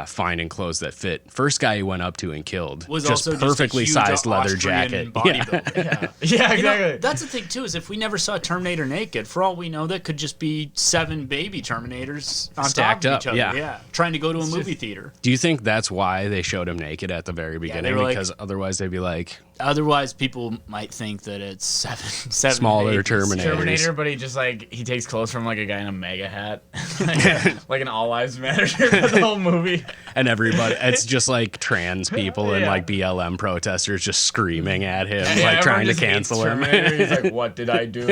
[SPEAKER 2] finding clothes that fit. First guy he went up to and killed
[SPEAKER 1] Was
[SPEAKER 2] just
[SPEAKER 1] also
[SPEAKER 2] perfectly
[SPEAKER 1] just a huge
[SPEAKER 2] sized leather
[SPEAKER 1] Austrian
[SPEAKER 2] jacket.
[SPEAKER 1] bodybuilder.
[SPEAKER 2] Yeah.
[SPEAKER 3] Yeah,
[SPEAKER 1] You know,
[SPEAKER 3] exactly.
[SPEAKER 1] that's the thing too. Is if we never saw Terminator naked, for all we know, that could just be 7 baby Terminators on
[SPEAKER 2] Stacked
[SPEAKER 1] top of
[SPEAKER 2] up,
[SPEAKER 1] each other.
[SPEAKER 2] yeah.
[SPEAKER 1] Trying to go to a movie theater.
[SPEAKER 2] Do you think that's why they showed him naked at the very beginning?
[SPEAKER 1] were like-
[SPEAKER 2] Because otherwise they'd be like
[SPEAKER 1] Otherwise, people might think that it's seven
[SPEAKER 2] smaller
[SPEAKER 1] babies.
[SPEAKER 2] Terminators.
[SPEAKER 3] Terminator, but he just he takes clothes from like a guy in a mega hat, like an All Lives Matter shirt for the whole movie.
[SPEAKER 2] And everybody, it's just like trans people and
[SPEAKER 3] Yeah.
[SPEAKER 2] like BLM protesters just screaming at him,
[SPEAKER 3] Yeah,
[SPEAKER 2] like trying to
[SPEAKER 3] everyone just
[SPEAKER 2] cancel
[SPEAKER 3] hates
[SPEAKER 2] him.
[SPEAKER 3] Terminator. He's like, "What did I do?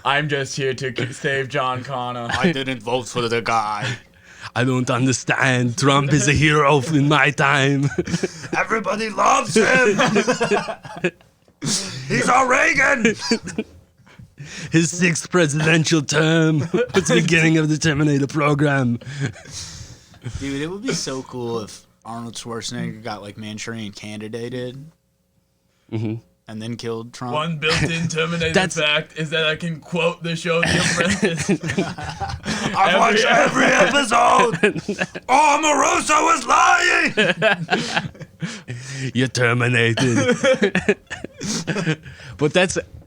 [SPEAKER 3] I'm just here to save John Connor."
[SPEAKER 1] I didn't vote for the guy.
[SPEAKER 2] I don't understand. Trump is a hero in my time.
[SPEAKER 1] Everybody loves him. He's our Reagan.
[SPEAKER 2] His sixth presidential term. It's the beginning of the Terminator program.
[SPEAKER 1] Dude, it would be so cool if Arnold Schwarzenegger got like Manchurian candidated and then killed Trump.
[SPEAKER 3] One built-in Terminator fact is that I can quote the show The Apprentice.
[SPEAKER 1] I've watched every episode. Omarosa was lying.
[SPEAKER 2] You're terminated. But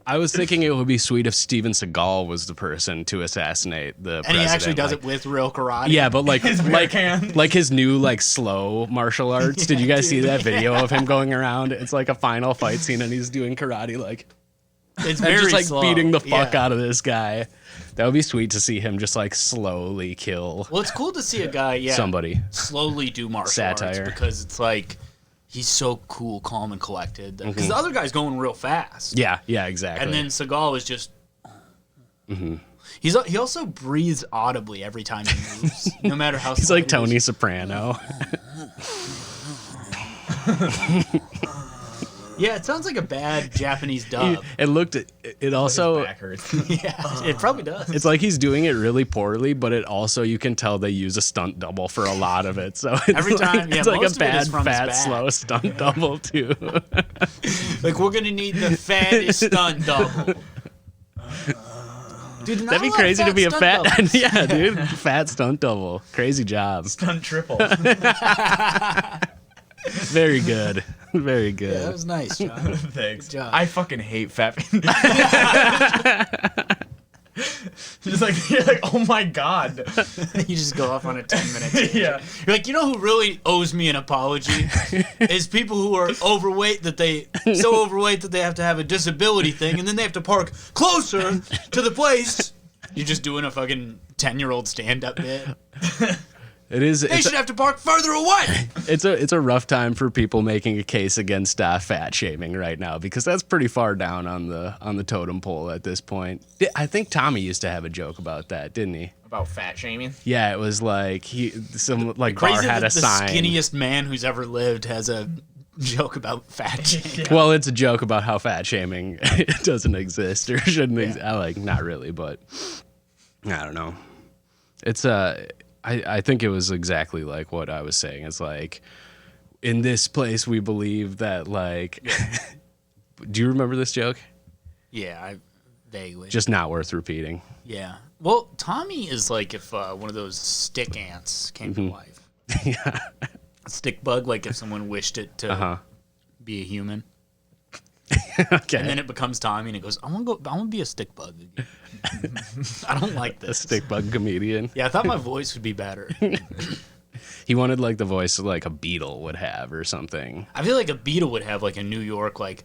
[SPEAKER 2] I was thinking it would be sweet if Steven Seagal was the person to assassinate the president.
[SPEAKER 1] And he actually does it with real karate.
[SPEAKER 2] Yeah, but like
[SPEAKER 3] hand.
[SPEAKER 2] like his new like slow martial arts. Did you guys see that video of him going around? It's like a final fight scene and he's doing karate like
[SPEAKER 1] It's
[SPEAKER 2] and
[SPEAKER 1] very
[SPEAKER 2] just like
[SPEAKER 1] slow.
[SPEAKER 2] beating the fuck
[SPEAKER 1] Yeah.
[SPEAKER 2] out of this guy. That would be sweet to see him just like slowly kill
[SPEAKER 1] Well, it's cool to see a guy,
[SPEAKER 2] somebody.
[SPEAKER 1] slowly do martial
[SPEAKER 2] Satire.
[SPEAKER 1] arts because it's like he's so cool, calm, and collected. Because the other guy's going real fast.
[SPEAKER 2] Yeah, exactly.
[SPEAKER 1] And then Seagal is just. He also breathes audibly every time he moves, no matter how.
[SPEAKER 2] he's like Tony Soprano.
[SPEAKER 1] Yeah, it sounds like a bad Japanese dub.
[SPEAKER 2] It also
[SPEAKER 3] Back hurts.
[SPEAKER 1] Yeah, it probably does.
[SPEAKER 2] it's like he's doing it really poorly, but it also you can tell they use a stunt double for a lot of it. So it's
[SPEAKER 1] Every
[SPEAKER 2] like,
[SPEAKER 1] time, yeah,
[SPEAKER 2] it's like
[SPEAKER 1] most
[SPEAKER 2] a
[SPEAKER 1] of it is
[SPEAKER 2] bad,
[SPEAKER 1] from his
[SPEAKER 2] fat,
[SPEAKER 1] back.
[SPEAKER 2] slow stunt double too.
[SPEAKER 1] Like we're gonna need the fattest stunt double. Dude,
[SPEAKER 2] That'd be crazy to be a fat,
[SPEAKER 1] doubles.
[SPEAKER 2] yeah, dude, fat stunt double. Crazy job.
[SPEAKER 3] Stunt triple.
[SPEAKER 2] Very good, very
[SPEAKER 1] Yeah, that
[SPEAKER 2] good.
[SPEAKER 1] was nice, John.
[SPEAKER 3] Thanks.
[SPEAKER 1] Good job.
[SPEAKER 3] I fucking hate fat people. Just like you're like, oh my god.
[SPEAKER 1] You just go off on a 10-minute tangent.
[SPEAKER 3] Yeah.
[SPEAKER 1] You're like, you know who really owes me an apology? Is people who are overweight that they have to have a disability thing, and then they have to park closer to the place. You're just doing a fucking 10-year-old stand-up bit.
[SPEAKER 2] It is.
[SPEAKER 1] They should have to park further away.
[SPEAKER 2] It's a rough time for people making a case against fat shaming right now because that's pretty far down on the totem pole at this point. I think Tommy used to have a joke about that, didn't he?
[SPEAKER 3] About fat shaming.
[SPEAKER 2] Yeah, it was like some bar
[SPEAKER 1] Crazy
[SPEAKER 2] had
[SPEAKER 1] that
[SPEAKER 2] a
[SPEAKER 1] the
[SPEAKER 2] sign.
[SPEAKER 1] skinniest man who's ever lived has a joke about fat shaming.
[SPEAKER 2] Well, it's a joke about how fat shaming doesn't exist or shouldn't exist. Like not really, but I don't know. It's I think it was exactly like what I was saying. It's like in this place we believe that like. Do you remember this joke?
[SPEAKER 1] Yeah, I vaguely.
[SPEAKER 2] Just not worth repeating.
[SPEAKER 1] Yeah. Well, Tommy is like if one of those stick ants came to life.
[SPEAKER 2] Yeah.
[SPEAKER 1] A stick bug, like if someone wished it to be a human.
[SPEAKER 2] Okay.
[SPEAKER 1] And then it becomes Tommy and it goes, I want to be a stick bug again. I don't like
[SPEAKER 2] A
[SPEAKER 1] this.
[SPEAKER 2] stick bug comedian.
[SPEAKER 1] Yeah, I thought my voice would be better.
[SPEAKER 2] He wanted like the voice like a beetle would have or something.
[SPEAKER 1] I feel like a beetle would have like a New York like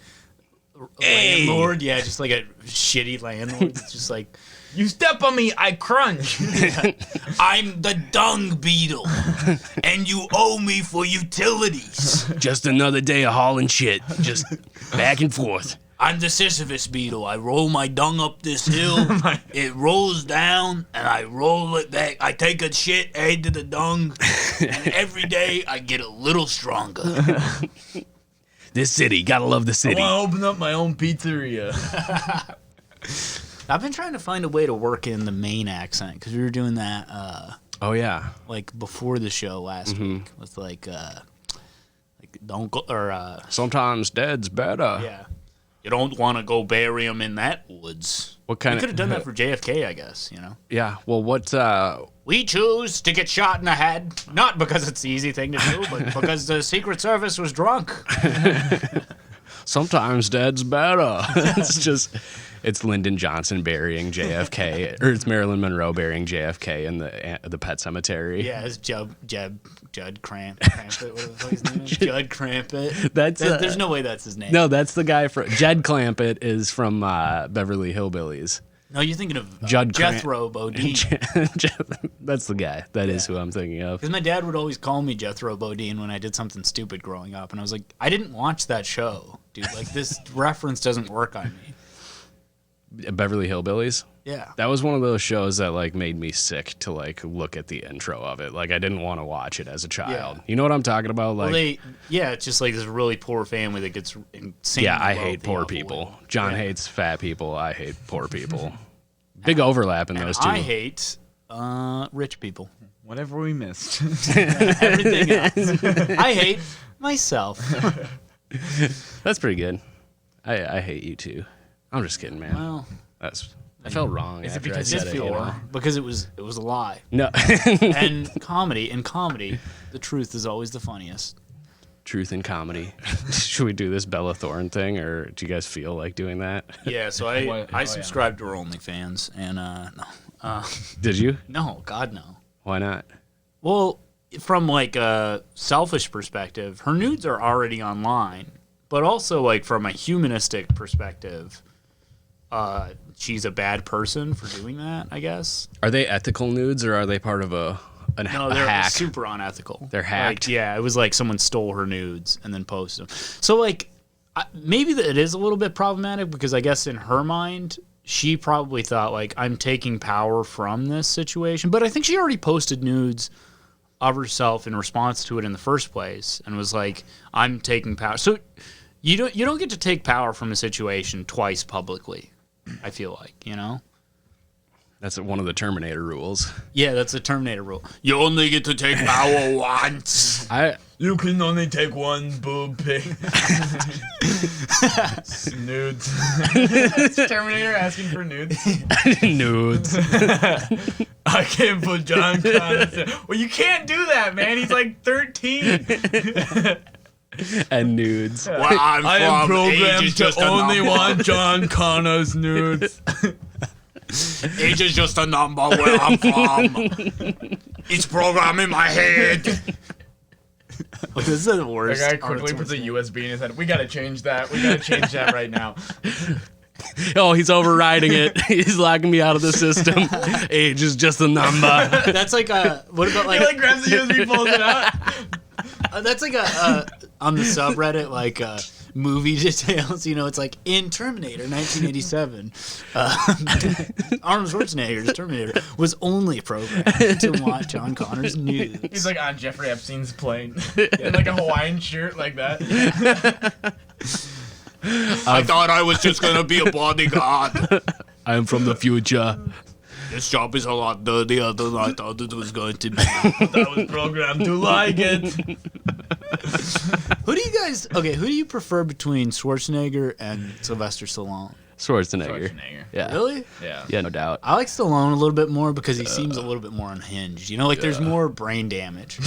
[SPEAKER 2] Hey.
[SPEAKER 1] landlord. Yeah, just like a shitty landlord. It's just like,
[SPEAKER 3] You step on me, I crunch.
[SPEAKER 1] I'm the dung beetle and you owe me for utilities.
[SPEAKER 2] Just another day of hauling shit. Just back and forth.
[SPEAKER 1] I'm the Sisyphus beetle. I roll my dung up this hill. It rolls down, and I roll it back. I take a shit, add to the dung, and every day I get a little stronger.
[SPEAKER 2] This city, gotta love the
[SPEAKER 3] I
[SPEAKER 2] city.
[SPEAKER 3] want to open up my own pizzeria.
[SPEAKER 1] I've been trying to find a way to work in the Maine accent because we were doing that
[SPEAKER 2] Oh yeah.
[SPEAKER 1] like before the show last week with like don't go or
[SPEAKER 2] Sometimes dead's better.
[SPEAKER 1] yeah. You don't want to go bury him in that woods.
[SPEAKER 2] What
[SPEAKER 1] We
[SPEAKER 2] kind
[SPEAKER 1] could have
[SPEAKER 2] of?
[SPEAKER 1] done that for JFK, I guess. You know.
[SPEAKER 2] Yeah. Well, what?
[SPEAKER 1] We choose to get shot in the head, not because it's the easy thing to do, but because the Secret Service was drunk.
[SPEAKER 2] Sometimes dead's better. It's Lyndon Johnson burying JFK, or it's Marilyn Monroe burying JFK in the Pet Cemetery.
[SPEAKER 1] Yeah, it's Judd Crampit. What the fuck his name is? Judd Crampit. There's no way that's his name.
[SPEAKER 2] No, that's the guy from Jed Clampett is from Beverly Hillbillies.
[SPEAKER 1] No, you're thinking of
[SPEAKER 2] Judd
[SPEAKER 1] Jethro Bodine.
[SPEAKER 2] That's the guy. That is who I'm thinking of.
[SPEAKER 1] Because my dad would always call me Jethro Bodine when I did something stupid growing up, and I was like, I didn't watch that show, dude. Like this reference doesn't work on me.
[SPEAKER 2] Beverly Hillbillies.
[SPEAKER 1] Yeah.
[SPEAKER 2] That was one of those shows that like made me sick to like look at the intro of it. Like I didn't want to watch it as a child.
[SPEAKER 1] Yeah.
[SPEAKER 2] You know what I'm talking about? Like,
[SPEAKER 1] Well, it's just like this really poor family that gets insane.
[SPEAKER 2] yeah, I hate poor people. John hates fat people. I hate poor people. Big overlap in those two.
[SPEAKER 1] I hate rich people.
[SPEAKER 3] Whatever we missed.
[SPEAKER 1] Everything else. I hate myself.
[SPEAKER 2] That's pretty good. I hate you too. I'm just kidding, man.
[SPEAKER 1] Well,
[SPEAKER 2] I felt wrong.
[SPEAKER 3] Is it
[SPEAKER 2] after
[SPEAKER 3] because
[SPEAKER 2] I
[SPEAKER 3] you
[SPEAKER 2] said
[SPEAKER 3] feel
[SPEAKER 2] it, you know?
[SPEAKER 3] wrong?
[SPEAKER 1] because it was a lie.
[SPEAKER 2] No.
[SPEAKER 1] And comedy, the truth is always the funniest.
[SPEAKER 2] Truth in comedy. Should we do this Bella Thorne thing, or do you guys feel like doing that?
[SPEAKER 1] Yeah, so I subscribed to her OnlyFans, and no,
[SPEAKER 2] Did you?
[SPEAKER 1] no, God no.
[SPEAKER 2] Why not?
[SPEAKER 1] Well, from like a selfish perspective, her nudes are already online, but also like from a humanistic perspective, she's a bad person for doing that, I guess.
[SPEAKER 2] Are they ethical nudes, or are they part of a
[SPEAKER 1] No,
[SPEAKER 2] a
[SPEAKER 1] they're
[SPEAKER 2] hack?
[SPEAKER 1] super unethical.
[SPEAKER 2] They're hacked?
[SPEAKER 1] Like, yeah, it was like someone stole her nudes and then posted them. So like, maybe it is a little bit problematic because I guess in her mind, she probably thought like I'm taking power from this situation. But I think she already posted nudes of herself in response to it in the first place and was like, I'm taking power. So you don't get to take power from a situation twice publicly. I feel like, you know.
[SPEAKER 2] That's one of the Terminator rules.
[SPEAKER 1] Yeah, that's the Terminator rule. You only get to take power once.
[SPEAKER 3] You can only take one boob pic. Nudes. Terminator asking for nudes.
[SPEAKER 2] Nudes.
[SPEAKER 3] I can't put John Connor. Well, you can't do that, man. He's like 13.
[SPEAKER 2] And nudes.
[SPEAKER 1] Where I'm
[SPEAKER 3] I am
[SPEAKER 1] from, age
[SPEAKER 3] programmed
[SPEAKER 1] is
[SPEAKER 3] to
[SPEAKER 1] just a
[SPEAKER 3] only
[SPEAKER 1] number.
[SPEAKER 3] want John Connor's nudes.
[SPEAKER 1] Age is just a number where I'm from. It's programmed in my head. This is the
[SPEAKER 3] The
[SPEAKER 1] worst.
[SPEAKER 3] guy quickly puts a USB in his head. We gotta change that. We gotta change that right now.
[SPEAKER 2] Oh, he's overriding it. He's locking me out of the system. Age is just a number.
[SPEAKER 1] That's like a. What about
[SPEAKER 3] He
[SPEAKER 1] like?
[SPEAKER 3] like grabs the USB, pulls it out.
[SPEAKER 1] That's like a on the subreddit like movie details. You know, it's like in Terminator 1987, Arnold Schwarzenegger's Terminator was only programmed to want John Connor's nudes.
[SPEAKER 3] He's like on Jeffrey Epstein's plane in like a Hawaiian shirt like that.
[SPEAKER 1] I thought I was just gonna be a bodyguard.
[SPEAKER 2] I am from the future.
[SPEAKER 1] This job is a lot dirtier than I thought it was going to be.
[SPEAKER 3] I was programmed to like it.
[SPEAKER 1] Who do you prefer between Schwarzenegger and Sylvester Stallone?
[SPEAKER 2] Schwarzenegger. Yeah.
[SPEAKER 1] Really?
[SPEAKER 3] Yeah.
[SPEAKER 2] Yeah, no doubt.
[SPEAKER 1] I like Stallone a little bit more because he seems a little bit more unhinged. You know, like there's more brain damage.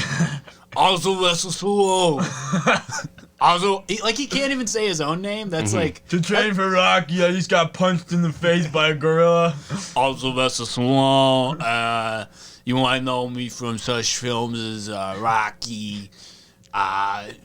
[SPEAKER 1] Also, Sylvester Stallone. Also, he can't even say his own name. That's like
[SPEAKER 3] To train for Rocky, I just got punched in the face by a gorilla.
[SPEAKER 1] also Sylvester Stallone. You might know me from such films as Rocky,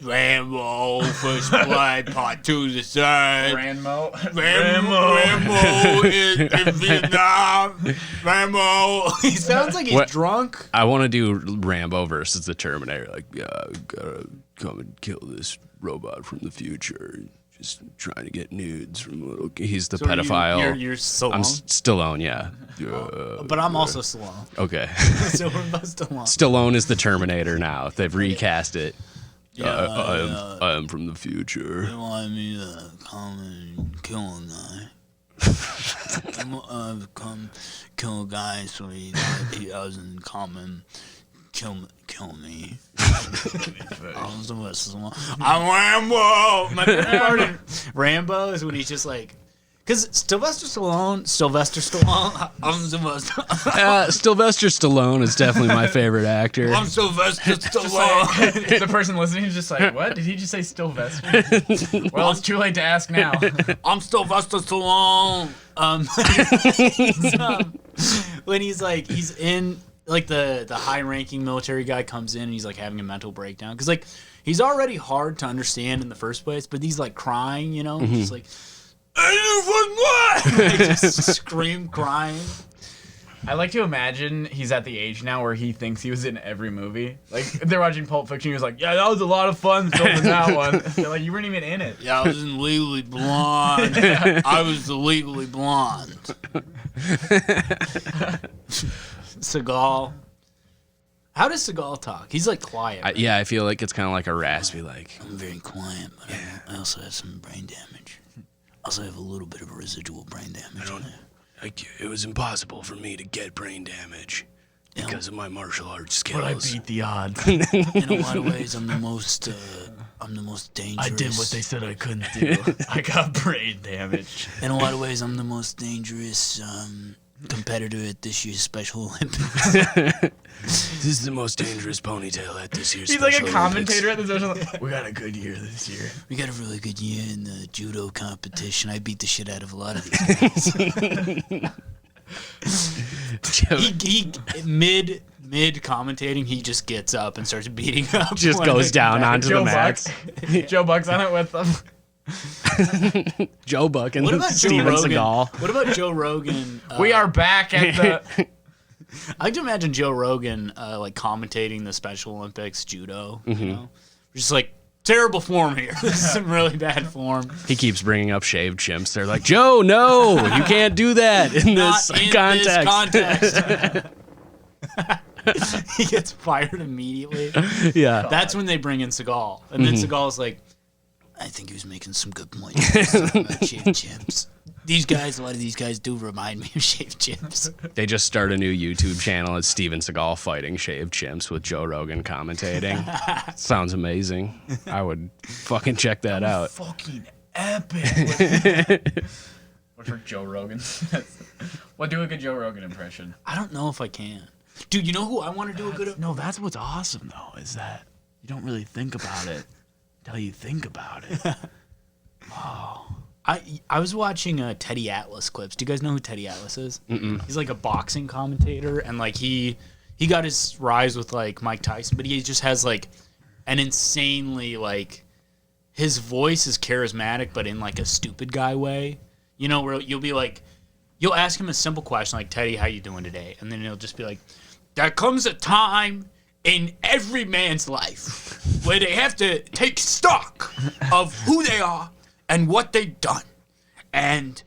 [SPEAKER 1] Rambo, First Blood, Part 2, the third.
[SPEAKER 3] Rambo
[SPEAKER 1] Rambo in Vietnam. Rambo. He sounds like he's
[SPEAKER 2] What?
[SPEAKER 1] drunk.
[SPEAKER 2] I want to do Rambo versus the Terminator. Like, yeah, I gotta come and kill this robot from the future. Just trying to get nudes from little. He's the pedophile.
[SPEAKER 1] You're Stallone.
[SPEAKER 2] I'm Stallone, yeah.
[SPEAKER 1] But I'm also Stallone.
[SPEAKER 2] Okay.
[SPEAKER 1] So we're both Stallone.
[SPEAKER 2] Stallone is the Terminator now. They've recast it. I am from the future.
[SPEAKER 1] You want me to come and kill a guy? Come kill a guy so he doesn't come and kill me. I'm Rambo. My favorite part in Rambo is when he's just like, because Sylvester Stallone, I'm Sylvester.
[SPEAKER 2] Sylvester Stallone is definitely my favorite actor.
[SPEAKER 1] I'm Sylvester Stallone.
[SPEAKER 3] The person listening is just like, what? Did he just say Sylvester? Well, it's too late to ask now.
[SPEAKER 1] I'm Sylvester Stallone. When he's in like the high-ranking military guy comes in and he's like having a mental breakdown because like he's already hard to understand in the first place, but he's like crying, you know, just like, like just scream crying.
[SPEAKER 3] I like to imagine he's at the age now where he thinks he was in every movie. Like they're watching Pulp Fiction, he was like, "Yeah, that was a lot of fun filming that one." They're like, "You weren't even in it."
[SPEAKER 1] Yeah, I was in Legally Blonde. I was the Legally Blonde. Seagal. How does Seagal talk? He's like quiet. Right?
[SPEAKER 2] Yeah, I feel like it's kind of like a raspy, like.
[SPEAKER 1] I'm very quiet, but I also have some brain damage. I also have a little bit of residual brain damage.
[SPEAKER 2] It was impossible for me to get brain damage because of my martial arts skills.
[SPEAKER 3] But I beat the odds.
[SPEAKER 1] In a lot of ways, I'm the most dangerous.
[SPEAKER 3] I did what they said I couldn't do. I got brain damage.
[SPEAKER 1] In a lot of ways, I'm the most dangerous competitor at this year's Special Olympics.
[SPEAKER 2] This is the most dangerous ponytail at this year's
[SPEAKER 3] He's
[SPEAKER 2] Special
[SPEAKER 3] like a commentator at the Special Olympics. We got a good year this year.
[SPEAKER 1] We got a really good year in the judo competition. I beat the shit out of a lot of these guys. he mid commentating, he just gets up and starts beating up.
[SPEAKER 2] Just goes down onto the mat.
[SPEAKER 3] Joe Buck's on it with them.
[SPEAKER 2] Joe Buck and
[SPEAKER 1] What about
[SPEAKER 2] Steven
[SPEAKER 1] Joe Rogan?
[SPEAKER 2] Seagal.
[SPEAKER 1] What about Joe Rogan?
[SPEAKER 3] We are back at the.
[SPEAKER 1] I like to imagine Joe Rogan like commentating the Special Olympics judo. You know, just like terrible form here. This is some really bad form.
[SPEAKER 2] He keeps bringing up shaved chimps. They're like, Joe, no, you can't do that in this
[SPEAKER 1] Not in
[SPEAKER 2] context.
[SPEAKER 1] this context. He gets fired immediately.
[SPEAKER 2] Yeah.
[SPEAKER 1] That's when they bring in Seagal, and then Seagal's like, I think he was making some good points about shaved chimps. These guys, a lot of these guys do remind me of shaved chimps.
[SPEAKER 2] They just start a new YouTube channel. It's Steven Seagal fighting shaved chimps with Joe Rogan commentating. Sounds amazing. I would fucking check that out.
[SPEAKER 3] Fucking epic. What's for Joe Rogan? What, do a good Joe Rogan impression?
[SPEAKER 1] I don't know if I can. Dude, you know who I want to do a good...
[SPEAKER 3] No, that's what's awesome, though, is that you don't really think about it until you think about it.
[SPEAKER 1] I was watching Teddy Atlas clips. Do you guys know who Teddy Atlas is? Mm-mm. He's like a boxing commentator, and like he got his rise with like Mike Tyson, but he just has like an insanely like his voice is charismatic, but in like a stupid guy way. You know, where you'll be like, you'll ask him a simple question like, Teddy, how you doing today? And then he'll just be like, there comes a time in every man's life where they have to take stock of who they are and what they've done. And,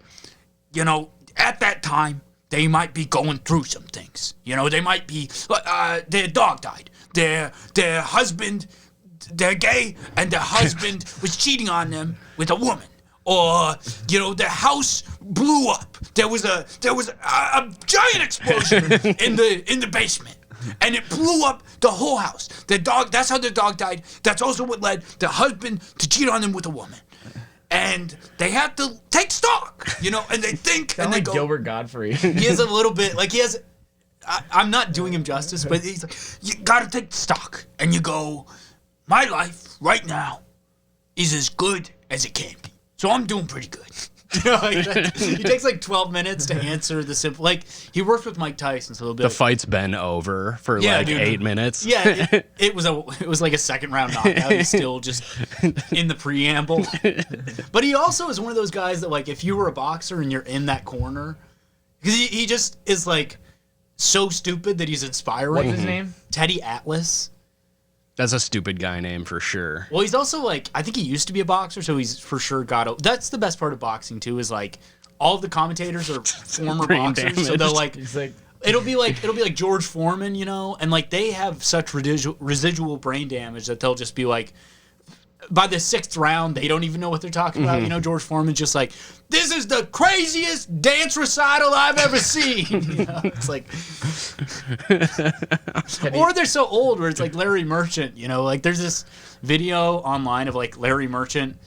[SPEAKER 1] you know, at that time, they might be going through some things. You know, they might be, their dog died. Their husband, they're gay, and their husband was cheating on them with a woman. Or, you know, their house blew up. There was a giant explosion in the basement. And it blew up the whole house. Their dog, that's how their dog died. That's also what led the husband to cheat on them with a woman. And they have to take stock, you know, and they think, and they
[SPEAKER 3] like
[SPEAKER 1] go.
[SPEAKER 3] Gilbert Godfrey.
[SPEAKER 1] He has a little bit, like he has, I'm not doing him justice, but he's like, you gotta take stock. And you go, my life right now is as good as it can be. So I'm doing pretty good. You know, like he takes like 12 minutes to answer the simple. Like he worked with Mike Tyson, so
[SPEAKER 2] The fight's been over for like 8 minutes.
[SPEAKER 1] Yeah, it was like a second round knockout. He's still just in the preamble. But he also is one of those guys that like if you were a boxer and you're in that corner, because he just is like so stupid that he's inspiring.
[SPEAKER 3] What's his name?
[SPEAKER 1] Teddy Atlas.
[SPEAKER 2] That's a stupid guy name for sure.
[SPEAKER 1] Well, he's also like, I think he used to be a boxer, so he's for sure that's the best part of boxing too, is like all of the commentators are former boxers, so they'll like, it'll be like George Foreman, you know, and like they have such residual brain damage that they'll just be like, by the 6th round, they don't even know what they're talking about. You know, George Foreman's just like, this is the craziest dance recital I've ever seen. You know, it's like, or they're so old where it's like Larry Merchant, you know, like there's this video online of like Larry Merchant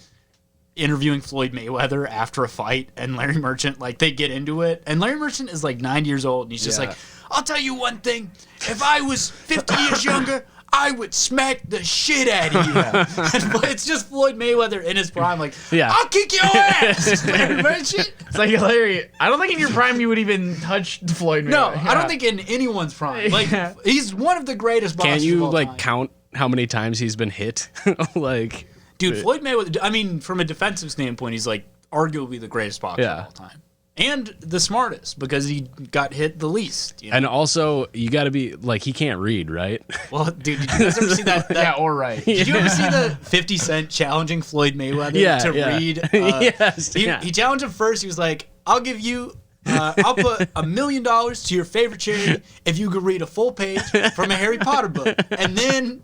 [SPEAKER 1] interviewing Floyd Mayweather after a fight, and Larry Merchant, like they get into it, and Larry Merchant is like 90 years old, and he's just like, I'll tell you one thing, if I was 50 years younger, I would smack the shit out of you. And it's just Floyd Mayweather in his prime, like, I'll kick your ass, Larry Merchant.
[SPEAKER 3] It's like, Larry, I don't think in your prime you would even touch Floyd Mayweather.
[SPEAKER 1] No, I don't think in anyone's prime. Like, he's one of the greatest boxers
[SPEAKER 2] Can you
[SPEAKER 1] of all
[SPEAKER 2] like
[SPEAKER 1] time.
[SPEAKER 2] count how many times he's been hit? Like,
[SPEAKER 1] dude, Floyd Mayweather, I mean, from a defensive standpoint, he's like arguably the greatest boxer of all time. and the smartest because he got hit the least. You know?
[SPEAKER 2] And also, you got to be like, he can't read, right?
[SPEAKER 1] Well, dude, did you guys ever see that?
[SPEAKER 3] Yeah, or right.
[SPEAKER 1] Did you ever see the 50 Cent challenging Floyd Mayweather to read?
[SPEAKER 2] Yes.
[SPEAKER 1] He challenged him first. He was like, "I'll give you, I'll put $1 million to your favorite charity if you could read a full page from a Harry Potter book." And then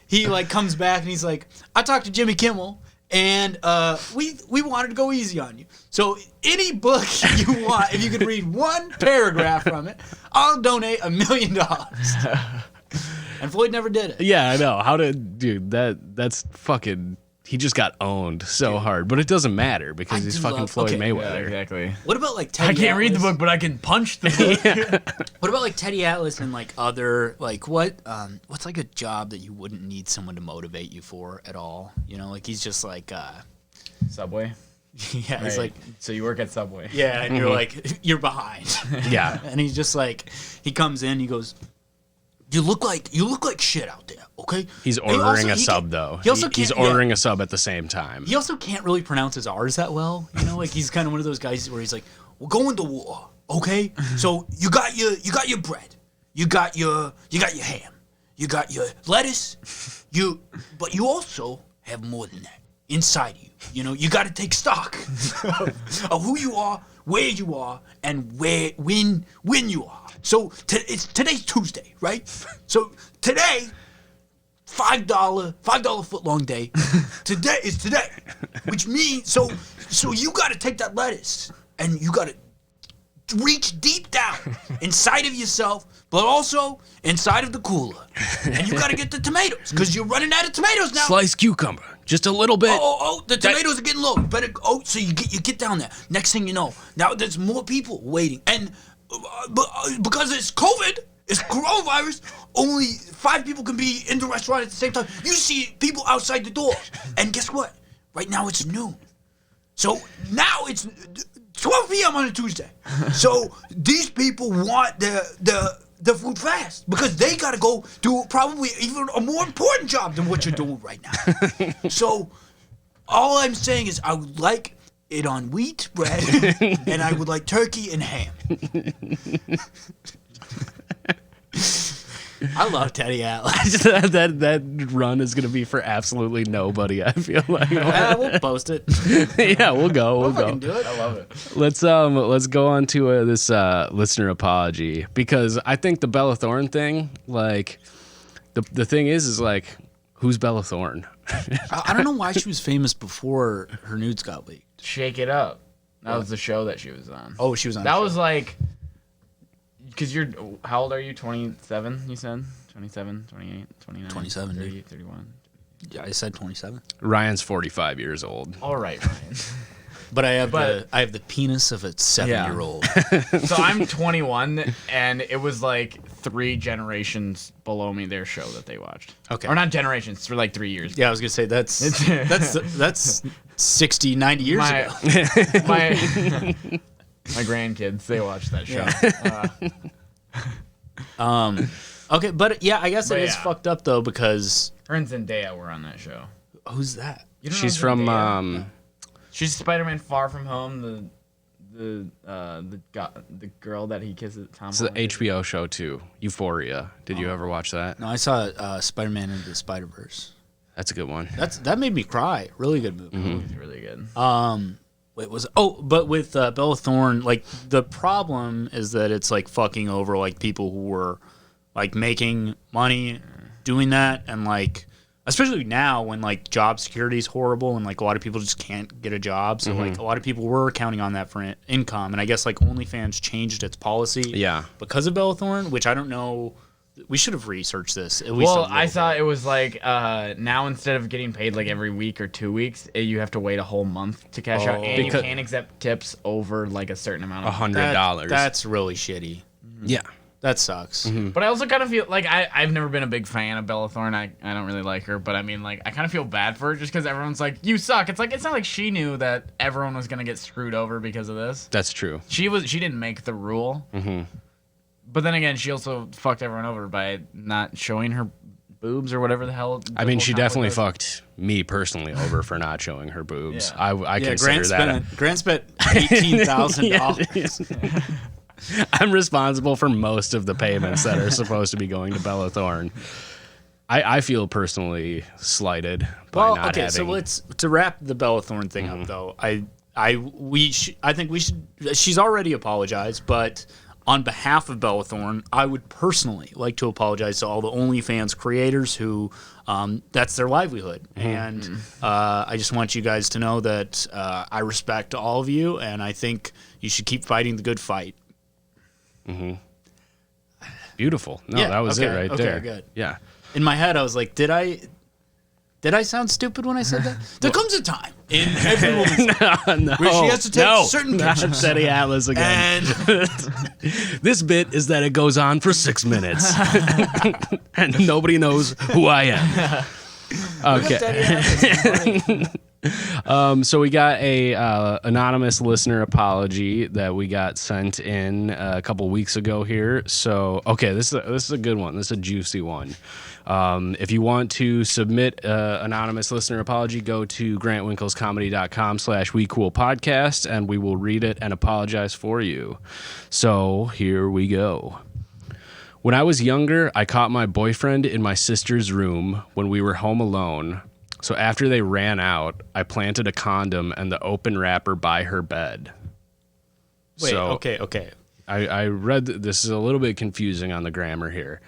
[SPEAKER 1] he like comes back and he's like, "I talked to Jimmy Kimmel." And we wanted to go easy on you. So any book you want, if you could read one paragraph from it, I'll donate $1 million. And Floyd never did it.
[SPEAKER 2] Yeah, I know. Dude, that's fucking, he just got owned so hard. But it doesn't matter because he's fucking Floyd
[SPEAKER 3] Yeah,
[SPEAKER 2] Mayweather.
[SPEAKER 3] exactly.
[SPEAKER 1] What about like Teddy
[SPEAKER 3] I can't read the
[SPEAKER 1] Atlas?
[SPEAKER 3] book, but I can punch the book.
[SPEAKER 1] What about like Teddy Atlas and like other like what's like a job that you wouldn't need someone to motivate you for at all? You know, like he's just like
[SPEAKER 3] Subway.
[SPEAKER 1] yeah, he's like
[SPEAKER 3] so you work at Subway.
[SPEAKER 1] yeah, and you're like you're behind.
[SPEAKER 2] Yeah.
[SPEAKER 1] And he's just like he comes in, he goes, You look like shit out there, okay?
[SPEAKER 2] He's
[SPEAKER 1] And
[SPEAKER 2] ordering a
[SPEAKER 1] he
[SPEAKER 2] sub,
[SPEAKER 1] can-
[SPEAKER 2] though.
[SPEAKER 1] He also
[SPEAKER 2] He's
[SPEAKER 1] can't- yeah.
[SPEAKER 2] ordering a sub at the same time.
[SPEAKER 1] He also can't really pronounce his R's that well. You know, like he's kind of one of those guys where he's like, "We're going to war, okay? So you got your bread, you got your ham, you got your lettuce, but you also have more than that inside you. You know, you got to take stock of who you are, where you are, and when you are. So today's Tuesday, right? So today." $5 foot long day. Today is today, which means so you got to take that lettuce and you got to reach deep down inside of yourself, but also inside of the cooler, and you got to get the tomatoes because you're running out of tomatoes now.
[SPEAKER 2] Sliced cucumber, just a little bit.
[SPEAKER 1] Oh, the tomatoes are getting low. Better. So you get down there. Next thing you know, now there's more people waiting, and because it's COVID. It's coronavirus. Only 5 people can be in the restaurant at the same time. You see people outside the door. And guess what? Right now it's noon. So now it's 12 p.m. on a Tuesday. So these people want the food fast because they got to go do probably even a more important job than what you're doing right now. So all I'm saying is I would like it on wheat bread and I would like turkey and ham. I love Teddy Atlas.
[SPEAKER 2] that run is gonna be for absolutely nobody. I feel like.
[SPEAKER 1] We'll post it.
[SPEAKER 2] Yeah, we'll go. We'll
[SPEAKER 1] Fucking
[SPEAKER 2] go.
[SPEAKER 1] do it.
[SPEAKER 3] I love it.
[SPEAKER 2] Let's go on to this listener apology because I think the Bella Thorne thing, like, the thing is like, who's Bella Thorne?
[SPEAKER 1] I don't know why she was famous before her nudes got leaked.
[SPEAKER 3] Shake It Up. That was the show that she was on.
[SPEAKER 1] Oh, she was on.
[SPEAKER 3] That
[SPEAKER 1] a show.
[SPEAKER 3] was like, because you're, how old are you? 27, you said? 27, 28, 29,
[SPEAKER 1] 27,
[SPEAKER 3] 30,
[SPEAKER 1] dude.
[SPEAKER 3] 31.
[SPEAKER 1] Yeah, I said 27.
[SPEAKER 2] Ryan's 45 years old.
[SPEAKER 3] All right, Ryan.
[SPEAKER 1] But I have
[SPEAKER 3] But-
[SPEAKER 1] the penis of a 7-year-old.
[SPEAKER 3] So I'm 21, and it was like 3 generations below me, their show that they watched.
[SPEAKER 1] Okay.
[SPEAKER 3] Or not generations, for like 3 years.
[SPEAKER 1] Yeah, I was gonna say that's 60, 90 years
[SPEAKER 3] my,
[SPEAKER 1] ago.
[SPEAKER 3] my grandkids, they watched that show.
[SPEAKER 1] Okay, but yeah, I guess
[SPEAKER 3] But
[SPEAKER 1] it is
[SPEAKER 3] yeah.
[SPEAKER 1] fucked up though because
[SPEAKER 3] Her and Zendaya were on that show.
[SPEAKER 1] who's that?
[SPEAKER 3] You don't
[SPEAKER 2] She's
[SPEAKER 3] know
[SPEAKER 2] from
[SPEAKER 3] Zendaya? She's Spider-Man Far From Home, the girl that he kisses. Tom
[SPEAKER 2] it's the
[SPEAKER 3] Holland.
[SPEAKER 2] HBO show too. Euphoria. Did you ever watch that?
[SPEAKER 1] No, I saw Spider-Man into the Spider-Verse.
[SPEAKER 2] That's a good one.
[SPEAKER 1] That made me cry. Really good movie.
[SPEAKER 3] It's really good.
[SPEAKER 1] Wait, but with Bella Thorne, like the problem is that it's like fucking over like people who were like making money doing that, and like especially now when like job security is horrible and like a lot of people just can't get a job, so like a lot of people were counting on that for income, and I guess like OnlyFans changed its policy,
[SPEAKER 2] Yeah.
[SPEAKER 1] because of Bella Thorne, which I don't know. We should have researched this. At least a
[SPEAKER 3] Well,
[SPEAKER 1] little
[SPEAKER 3] I saw
[SPEAKER 1] bit.
[SPEAKER 3] it was like now instead of getting paid like every week or 2 weeks, you have to wait a whole month to cash out, and
[SPEAKER 2] Because-
[SPEAKER 3] you can't accept tips over like a certain amount of
[SPEAKER 2] $100.
[SPEAKER 1] That's really shitty.
[SPEAKER 2] Yeah.
[SPEAKER 1] That sucks.
[SPEAKER 3] But I also kind of feel like I've never been a big fan of Bella Thorne. I don't really like her, but I mean, like, I kind of feel bad for her just because everyone's like, you suck. It's like, it's not like she knew that everyone was going to get screwed over because of this.
[SPEAKER 2] That's true.
[SPEAKER 3] She didn't make the rule. But then again, she also fucked everyone over by not showing her boobs or whatever the hell.
[SPEAKER 2] I mean,
[SPEAKER 3] the
[SPEAKER 2] she
[SPEAKER 3] whole
[SPEAKER 2] definitely
[SPEAKER 3] conflict
[SPEAKER 2] fucked me personally over for not showing her boobs.
[SPEAKER 3] Yeah.
[SPEAKER 2] I consider that.
[SPEAKER 1] Grant spent $18,000.
[SPEAKER 2] I'm responsible for most of the payments that are supposed to be going to Bella Thorne. I feel personally slighted by
[SPEAKER 1] Well,
[SPEAKER 2] not
[SPEAKER 1] okay,
[SPEAKER 2] having.
[SPEAKER 1] so let's to wrap the Bella Thorne thing up though. I think we should. She's already apologized, but on behalf of Bella Thorne, I would personally like to apologize to all the OnlyFans creators who that's their livelihood, and I just want you guys to know that I respect all of you, and I think you should keep fighting the good fight.
[SPEAKER 2] Beautiful. No,
[SPEAKER 1] Yeah,
[SPEAKER 2] that was it
[SPEAKER 1] okay,
[SPEAKER 2] right
[SPEAKER 1] okay,
[SPEAKER 2] there.
[SPEAKER 1] good.
[SPEAKER 2] Yeah.
[SPEAKER 1] In my head, I was like, did I sound stupid when I said that? There comes a time in every woman's life
[SPEAKER 2] No,
[SPEAKER 1] where she has to take certain
[SPEAKER 2] not
[SPEAKER 1] pictures.
[SPEAKER 2] Teddy Atlas again.
[SPEAKER 1] And
[SPEAKER 2] This bit is that it goes on for 6 minutes, and nobody knows who I am. Okay. So we got a anonymous listener apology that we got sent in a couple weeks ago here. So okay, this is a good one. This is a juicy one. If you want to submit anonymous listener apology, go to grantwinklescomedy.com/wecoolpodcast, and we will read it and apologize for you. So here we go. When I was younger, I caught my boyfriend in my sister's room when we were home alone. So after they ran out, I planted a condom and the open wrapper by her bed.
[SPEAKER 1] wait,
[SPEAKER 2] So
[SPEAKER 1] okay.
[SPEAKER 2] I read this is a little bit confusing on the grammar here.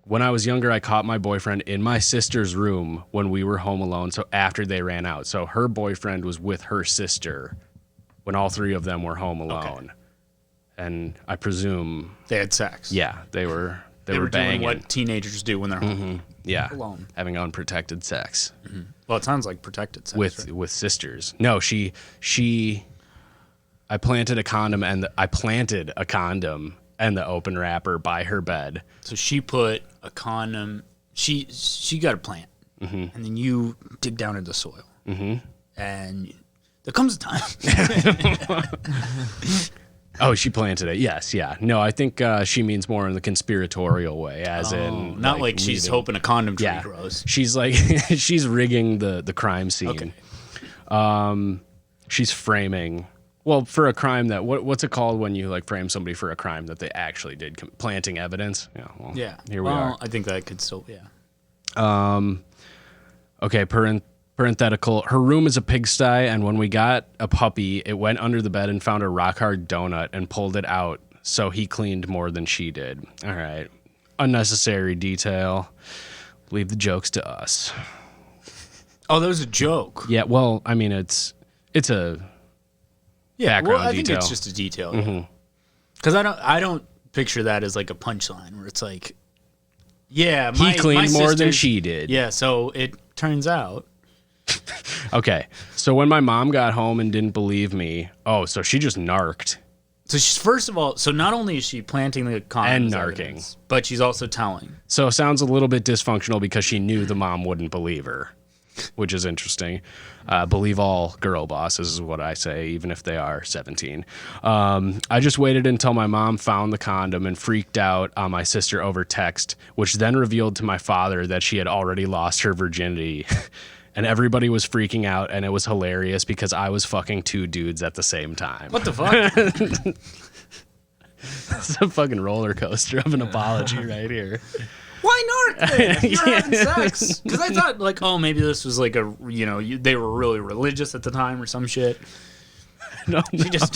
[SPEAKER 2] When I was younger, I caught my boyfriend in my sister's room when we were home alone. So after they ran out, so her boyfriend was with her sister when all three of them were home alone. And I presume,
[SPEAKER 1] They had sex.
[SPEAKER 2] yeah, they were
[SPEAKER 1] They were
[SPEAKER 2] banging.
[SPEAKER 1] doing what teenagers do when they're home.
[SPEAKER 2] Yeah,
[SPEAKER 1] alone.
[SPEAKER 2] having unprotected sex
[SPEAKER 1] Well, it sounds like protected sex.
[SPEAKER 2] with
[SPEAKER 1] right?
[SPEAKER 2] with sisters. No, I planted a condom and the open wrapper by her bed.
[SPEAKER 1] So she put a condom. She got a plant, and then you dig down into the soil, and there comes a time.
[SPEAKER 2] Oh, she planted it. Yes, yeah. No, I think she means more in the conspiratorial way, as in
[SPEAKER 1] Not like she's
[SPEAKER 2] leaving-
[SPEAKER 1] hoping a condom tree
[SPEAKER 2] Yeah,
[SPEAKER 1] grows.
[SPEAKER 2] she's like she's rigging the crime scene.
[SPEAKER 1] Okay.
[SPEAKER 2] She's framing. Well, for a crime that what's it called when you like frame somebody for a crime that they actually did, planting evidence? Yeah. Well,
[SPEAKER 1] Yeah.
[SPEAKER 2] Here we
[SPEAKER 1] well,
[SPEAKER 2] are.
[SPEAKER 1] I think that could still. Yeah.
[SPEAKER 2] Okay, parenthetical. Her room is a pigsty, and when we got a puppy, it went under the bed and found a rock hard donut and pulled it out. So he cleaned more than she did. All right, unnecessary detail. Leave the jokes to us.
[SPEAKER 1] Oh, that was a joke.
[SPEAKER 2] Yeah, well, I mean, it's a
[SPEAKER 1] Yeah.
[SPEAKER 2] background
[SPEAKER 1] Well, I think
[SPEAKER 2] detail.
[SPEAKER 1] it's just a detail. Because I don't picture that as like a punchline where it's like, yeah,
[SPEAKER 2] he cleaned
[SPEAKER 1] my
[SPEAKER 2] more than
[SPEAKER 1] sister's-
[SPEAKER 2] she did.
[SPEAKER 1] Yeah. So it turns out.
[SPEAKER 2] Okay, so when my mom got home and didn't believe me, oh, so she just narked.
[SPEAKER 1] So she's first of all, so not only is she planting the condom
[SPEAKER 2] And
[SPEAKER 1] as
[SPEAKER 2] narking.
[SPEAKER 1] evidence, but she's also telling.
[SPEAKER 2] So it sounds a little bit dysfunctional because she knew the mom wouldn't believe her, which is interesting. Believe all girl bosses is what I say, even if they are 17. I just waited until my mom found the condom and freaked out on my sister over text, which then revealed to my father that she had already lost her virginity. And everybody was freaking out, and it was hilarious because I was fucking two dudes at the same time.
[SPEAKER 1] What the fuck?
[SPEAKER 2] It's a fucking roller coaster of an apology right here.
[SPEAKER 1] Why narc then if you're having sex? Because I thought like, oh, maybe this was like they were really religious at the time or some shit.
[SPEAKER 2] No,
[SPEAKER 1] She just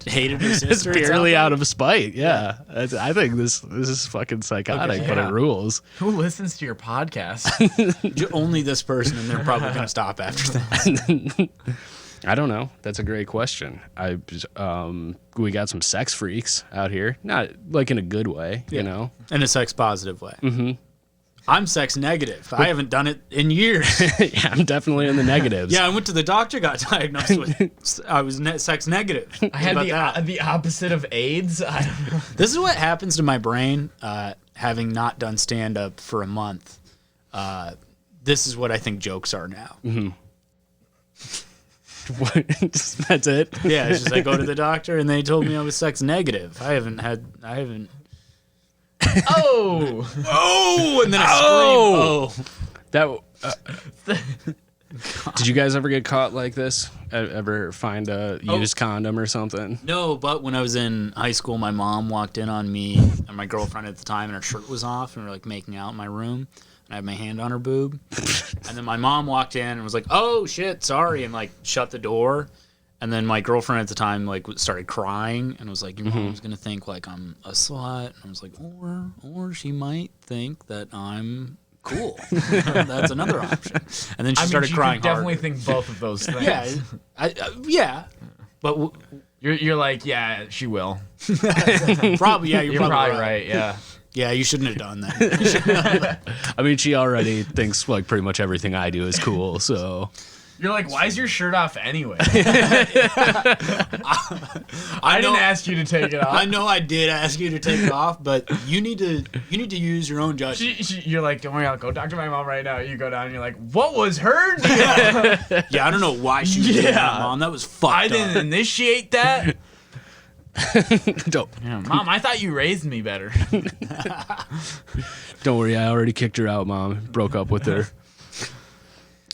[SPEAKER 1] hated her
[SPEAKER 2] it's
[SPEAKER 1] sister.
[SPEAKER 2] purely out of spite. Yeah, I think this is fucking psychotic,
[SPEAKER 1] Okay,
[SPEAKER 2] but
[SPEAKER 3] yeah.
[SPEAKER 2] it rules.
[SPEAKER 3] Who listens to your podcast?
[SPEAKER 1] Only this person, and they're probably gonna stop after that.
[SPEAKER 2] I don't know. That's a great question. We got some sex freaks out here, not like in a good way, you know.
[SPEAKER 1] In a sex positive way. Mm-hmm. I'm sex negative. I haven't done it in years.
[SPEAKER 2] Yeah, I'm definitely in the negatives.
[SPEAKER 1] Yeah, I went to the doctor, got diagnosed with. I was sex negative.
[SPEAKER 3] I had
[SPEAKER 1] About that.
[SPEAKER 3] the opposite of AIDS. I don't know.
[SPEAKER 1] This is what happens to my brain, having not done stand up for a month. This is what I think jokes are now.
[SPEAKER 2] That's it.
[SPEAKER 1] Yeah, it's just I go to the doctor and they told me I was sex negative. I haven't.
[SPEAKER 3] Oh.
[SPEAKER 1] Oh, and then I scream. Oh.
[SPEAKER 2] That. Did you guys ever get caught like this? Ever find a used condom or something?
[SPEAKER 1] No, but when I was in high school, my mom walked in on me and my girlfriend at the time, and her shirt was off, and we were like making out in my room, and I had my hand on her boob, and then my mom walked in and was like, "Oh shit, sorry," and like shut the door, and then my girlfriend at the time like started crying and was like, "Your mom's gonna think like I'm a slut," and I was like, "Or she might think that I'm." Cool. That's another option. And then she started crying
[SPEAKER 3] could definitely
[SPEAKER 1] harder.
[SPEAKER 3] think both of those things.
[SPEAKER 1] Yeah, yeah. But
[SPEAKER 3] You're like, yeah, she will.
[SPEAKER 1] probably, yeah,
[SPEAKER 3] You're probably right. Yeah.
[SPEAKER 1] Yeah, you shouldn't have done that.
[SPEAKER 2] I mean, she already thinks like pretty much everything I do is cool. So
[SPEAKER 3] You're like, why is your shirt off anyway?
[SPEAKER 1] I
[SPEAKER 3] didn't ask you to take it off.
[SPEAKER 1] I know I did ask you to take it off, but you need to use your own judgment.
[SPEAKER 3] You're like, don't worry, I'll go talk to my mom right now. You go down and you're like, what was her deal?
[SPEAKER 1] Yeah, I don't know why she was doing that, Mom. That was fucked
[SPEAKER 3] I
[SPEAKER 1] up.
[SPEAKER 3] didn't initiate that.
[SPEAKER 2] don't
[SPEAKER 3] Mom, I thought you raised me better.
[SPEAKER 2] don't worry. I already kicked her out, Mom. Broke up with her.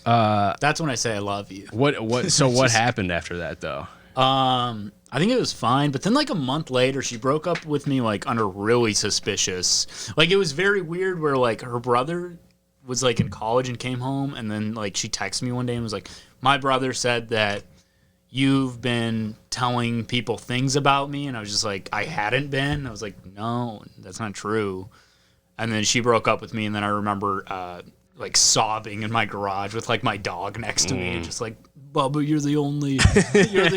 [SPEAKER 1] That's when I say I love you.
[SPEAKER 2] What? So what happened after that though?
[SPEAKER 1] I think it was fine, but then like a month later, she broke up with me like under really suspicious. Like it was very weird where like her brother was like in college and came home, and then like she texted me one day and was like, "My brother said that you've been telling people things about me," and I was just like, I hadn't been. I was like, no, that's not true. And then she broke up with me, and then I remember like sobbing in my garage with like my dog next to me, and just like, Bubba, you're the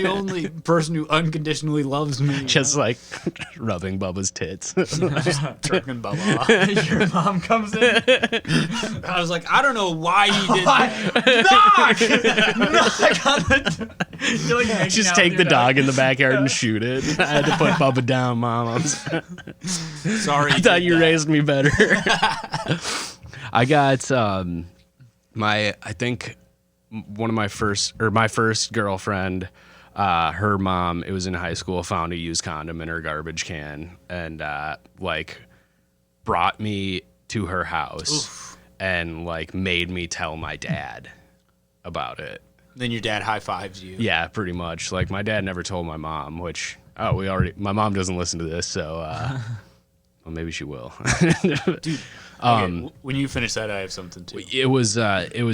[SPEAKER 1] only person who unconditionally loves me.
[SPEAKER 2] Just like rubbing Bubba's tits.
[SPEAKER 1] Jerking Bubba off.
[SPEAKER 3] Your mom comes in.
[SPEAKER 1] I was like, I don't know why he did that.
[SPEAKER 3] Knock on the door. You're like making
[SPEAKER 2] Just
[SPEAKER 3] out
[SPEAKER 2] take
[SPEAKER 3] with
[SPEAKER 2] the
[SPEAKER 3] your
[SPEAKER 2] dog in the backyard and shoot it. I had to put Bubba down, Mom.
[SPEAKER 1] Sorry.
[SPEAKER 2] I thought you raised me better. I got I think one of my first girlfriend, her mom, it was in high school, found a used condom in her garbage can and like brought me to her house and like made me tell my dad about it.
[SPEAKER 1] Then your dad high fives you.
[SPEAKER 2] Yeah, pretty much. Like my dad never told my mom, which my mom doesn't listen to this, so well, maybe she will.
[SPEAKER 1] Dude. Okay, when you finish that, I have something too.
[SPEAKER 2] It was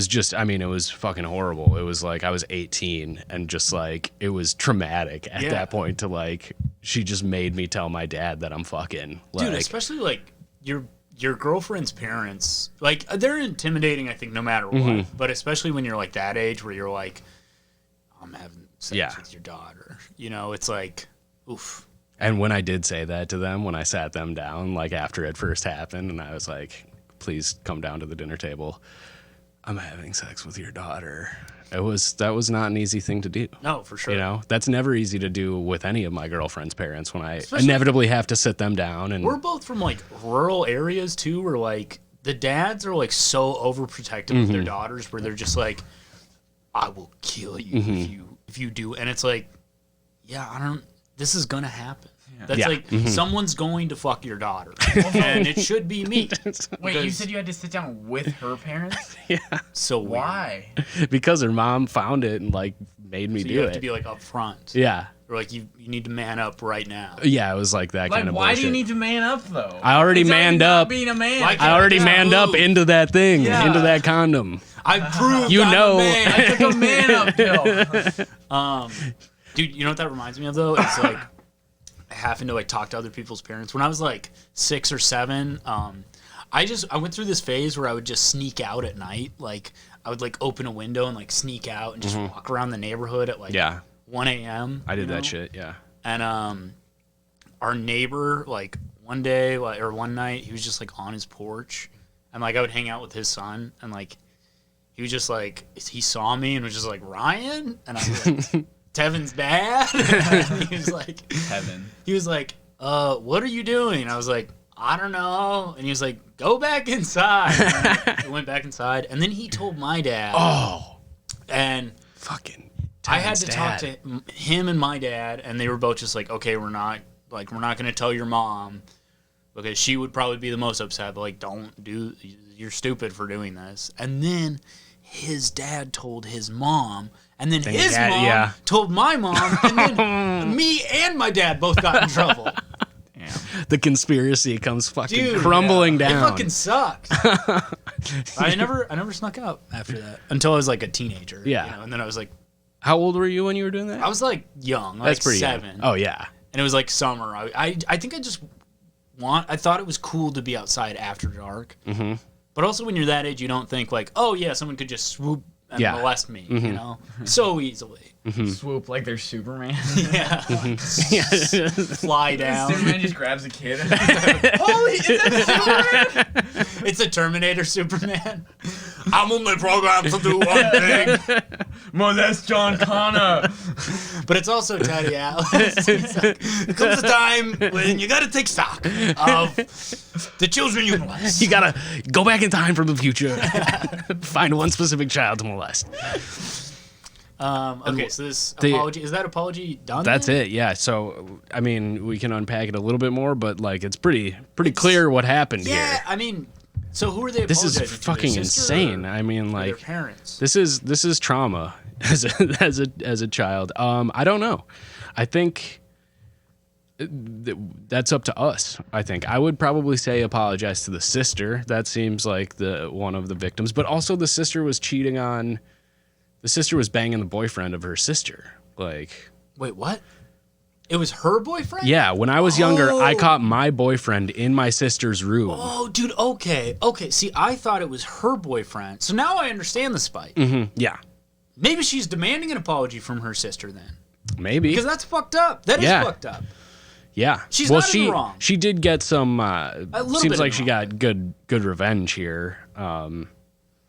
[SPEAKER 2] just, I mean, it was fucking horrible. It was like I was 18 and just like it was traumatic at that point to like she just made me tell my dad that I'm fucking like,
[SPEAKER 1] dude, especially like your girlfriend's parents, like they're intimidating, I think, no matter what. But especially when you're like that age where you're like, I'm having sex with your daughter. You know, it's like, oof.
[SPEAKER 2] And when I did say that to them, when I sat them down, like after it first happened, and I was like, please come down to the dinner table. I'm having sex with your daughter. That was not an easy thing to do.
[SPEAKER 1] No, for sure.
[SPEAKER 2] You know, that's never easy to do with any of my girlfriend's parents when I inevitably have to sit them down. And
[SPEAKER 1] we're both from like rural areas too, where like the dads are like so overprotective of their daughters, where they're just like, I will kill you if you do. And it's like, yeah, this is gonna happen. That's like someone's going to fuck your daughter, and it should be me.
[SPEAKER 3] Wait, you said you had to sit down with her parents?
[SPEAKER 2] Yeah.
[SPEAKER 1] So weird.
[SPEAKER 3] Why?
[SPEAKER 2] Because her mom found it and like made me
[SPEAKER 1] So
[SPEAKER 2] do
[SPEAKER 1] you have
[SPEAKER 2] it.
[SPEAKER 1] to be like up front.
[SPEAKER 2] Yeah.
[SPEAKER 1] Or like you need to man up right now.
[SPEAKER 2] Yeah, it was like that
[SPEAKER 3] Like,
[SPEAKER 2] kind of
[SPEAKER 3] why
[SPEAKER 2] bullshit.
[SPEAKER 3] do you need to man up though?
[SPEAKER 2] I already
[SPEAKER 3] It's not
[SPEAKER 2] manned
[SPEAKER 3] even
[SPEAKER 2] up.
[SPEAKER 3] Being a man.
[SPEAKER 1] Like-
[SPEAKER 2] I already manned up into that thing,
[SPEAKER 3] Yeah.
[SPEAKER 2] into that condom.
[SPEAKER 1] I proved
[SPEAKER 2] You
[SPEAKER 1] I'm
[SPEAKER 2] know.
[SPEAKER 1] a man.
[SPEAKER 3] I took a man up pill.
[SPEAKER 1] Dude, you know what that reminds me of though? It's like having to like talk to other people's parents. When I was like 6 or 7, I went through this phase where I would just sneak out at night. Like I would like open a window and like sneak out and just walk around the neighborhood at like 1 a.m.
[SPEAKER 2] I did that shit, yeah.
[SPEAKER 1] And our neighbor, like one day or one night, he was just like on his porch, and like I would hang out with his son, and like he was just like, he saw me and was just like, Ryan, and I was like, Tevin's dad. And he was like,
[SPEAKER 3] Tevin.
[SPEAKER 1] he was like, what are you doing? And I was like, I don't know. And he was like, go back inside. And I went back inside, and then he told my dad.
[SPEAKER 2] Oh,
[SPEAKER 1] And
[SPEAKER 2] fucking
[SPEAKER 1] I had
[SPEAKER 2] Tevin's
[SPEAKER 1] to talk
[SPEAKER 2] dad.
[SPEAKER 1] to him and my dad, and they were both just like, okay, we're not going to tell your mom. because she would probably be the most upset. But like, you're stupid for doing this. And then his dad told his mom, and then his mom told my mom, and then me and my dad both got in trouble.
[SPEAKER 2] The conspiracy comes fucking crumbling down.
[SPEAKER 1] It fucking sucked. I never snuck out after that until I was like a teenager.
[SPEAKER 2] Yeah.
[SPEAKER 1] And then I was like,
[SPEAKER 2] how old were you when you were doing that?
[SPEAKER 1] I was like young, like
[SPEAKER 2] That's pretty
[SPEAKER 1] 7.
[SPEAKER 2] young. Oh yeah.
[SPEAKER 1] And it was like summer. I think I thought it was cool to be outside after dark. Mm-hmm. But also when you're that age, you don't think like, oh yeah, someone could just swoop and molest me, you know, so easily.
[SPEAKER 3] Swoop like they're Superman.
[SPEAKER 1] Yeah. Fly down.
[SPEAKER 3] Superman just grabs a kid. Holy, is that Superman?
[SPEAKER 1] It's a Terminator Superman. I'm only programmed to do one thing.
[SPEAKER 3] Molest John Connor.
[SPEAKER 1] But it's also Teddy Atlas. He's like, there comes a time when you gotta take stock of the children you molest.
[SPEAKER 2] You gotta go back in time from the future. Find one specific child to molest.
[SPEAKER 1] Okay, so this apology, is that apology done?
[SPEAKER 2] That's
[SPEAKER 1] then?
[SPEAKER 2] it, yeah. So, I mean, we can unpack it a little bit more, but like it's pretty clear what happened here.
[SPEAKER 1] Yeah, I mean, so who are they
[SPEAKER 2] This
[SPEAKER 1] apologizing
[SPEAKER 2] is
[SPEAKER 1] to?
[SPEAKER 2] fucking
[SPEAKER 1] Their sister
[SPEAKER 2] insane.
[SPEAKER 1] or
[SPEAKER 2] I mean,
[SPEAKER 1] their
[SPEAKER 2] like
[SPEAKER 1] parents.
[SPEAKER 2] this is trauma as a child. I don't know. I think that's up to us. I think I would probably say apologize to the sister. That seems like the one of the victims, but also the sister was cheating on. The sister was banging the boyfriend of her sister. Like,
[SPEAKER 1] Wait, what? It was her boyfriend?
[SPEAKER 2] yeah, when I was younger, I caught my boyfriend in my sister's room.
[SPEAKER 1] Oh, dude, okay. See, I thought it was her boyfriend. So now I understand the spite.
[SPEAKER 2] Yeah,
[SPEAKER 1] Maybe she's demanding an apology from her sister then.
[SPEAKER 2] maybe.
[SPEAKER 1] Because that's fucked up. That is fucked up.
[SPEAKER 2] Yeah,
[SPEAKER 1] She's not in the wrong.
[SPEAKER 2] She did get some.
[SPEAKER 1] little
[SPEAKER 2] Seems
[SPEAKER 1] bit
[SPEAKER 2] like
[SPEAKER 1] in
[SPEAKER 2] she
[SPEAKER 1] the wrong.
[SPEAKER 2] got good revenge here.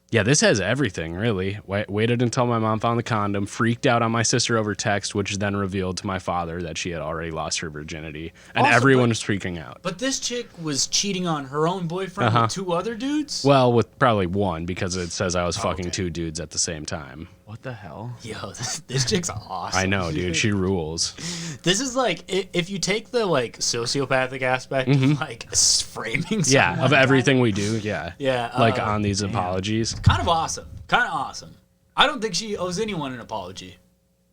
[SPEAKER 2] Yeah, this has everything really. Waited until my mom found the condom, freaked out on my sister over text, which then revealed to my father that she had already lost her virginity, and
[SPEAKER 1] Also,
[SPEAKER 2] everyone
[SPEAKER 1] but-
[SPEAKER 2] was freaking out.
[SPEAKER 1] But this chick was cheating on her own boyfriend with 2 other dudes?
[SPEAKER 2] Well, with probably one because it says I was fucking 2 dudes at the same time.
[SPEAKER 3] What the hell?
[SPEAKER 1] Yo, this chick's awesome.
[SPEAKER 2] I know, dude. She rules.
[SPEAKER 1] This is like, if you take the like sociopathic aspect of like framing someone.
[SPEAKER 2] Yeah, of everything we do. Yeah.
[SPEAKER 1] Yeah,
[SPEAKER 2] Like on these apologies.
[SPEAKER 1] Kind of awesome. I don't think she owes anyone an apology.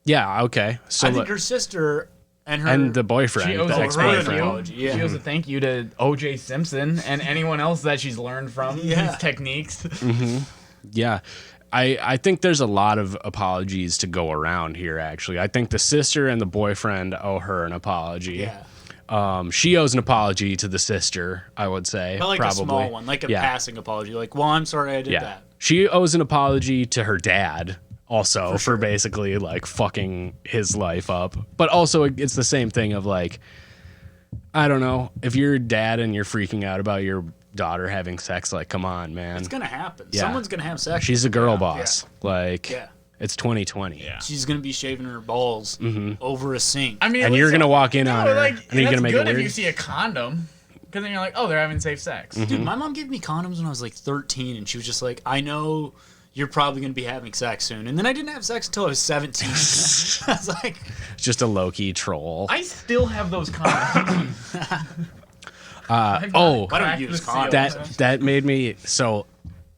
[SPEAKER 2] Yeah. Okay. So
[SPEAKER 1] I think her sister and her
[SPEAKER 2] and the boyfriend,
[SPEAKER 3] She owes
[SPEAKER 2] the
[SPEAKER 3] a
[SPEAKER 2] ex-boyfriend.
[SPEAKER 3] thank you.
[SPEAKER 1] apology, yeah.
[SPEAKER 3] She owes a thank you to O.J. Simpson and anyone else that she's learned from his techniques.
[SPEAKER 2] Yeah. I think there's a lot of apologies to go around here, actually. I think the sister and the boyfriend owe her an apology.
[SPEAKER 1] Yeah.
[SPEAKER 2] She owes an apology to the sister, I would say.
[SPEAKER 1] But like
[SPEAKER 2] probably.
[SPEAKER 1] a small one, like a passing apology. Like, well, I'm sorry I did that.
[SPEAKER 2] She owes an apology to her dad also for basically like fucking his life up. But also it's the same thing of like, I don't know, if you're dad and you're freaking out about your daughter having sex, like, come on, man.
[SPEAKER 1] It's gonna happen.
[SPEAKER 2] Yeah.
[SPEAKER 1] Someone's gonna have sex.
[SPEAKER 2] She's a
[SPEAKER 1] with her.
[SPEAKER 2] girl boss. Like,
[SPEAKER 1] Yeah.
[SPEAKER 2] it's 2020.
[SPEAKER 3] Yeah.
[SPEAKER 1] She's gonna be shaving her balls over a sink.
[SPEAKER 3] I mean,
[SPEAKER 2] And you're going to walk in on her.
[SPEAKER 3] like,
[SPEAKER 2] and you're going to
[SPEAKER 3] that's
[SPEAKER 2] make
[SPEAKER 3] good
[SPEAKER 2] it
[SPEAKER 3] if
[SPEAKER 2] weird.
[SPEAKER 3] you see a condom, because then you're like, oh, they're having safe sex.
[SPEAKER 1] Dude, my mom gave me condoms when I was like 13, and she was just like, I know you're probably going to be having sex soon. And then I didn't have sex until I was 17. I was like,
[SPEAKER 2] It's just a low-key troll.
[SPEAKER 3] I still have those condoms.
[SPEAKER 1] I don't
[SPEAKER 3] Cracked
[SPEAKER 1] use
[SPEAKER 3] the seal.
[SPEAKER 1] condoms.
[SPEAKER 2] That made me so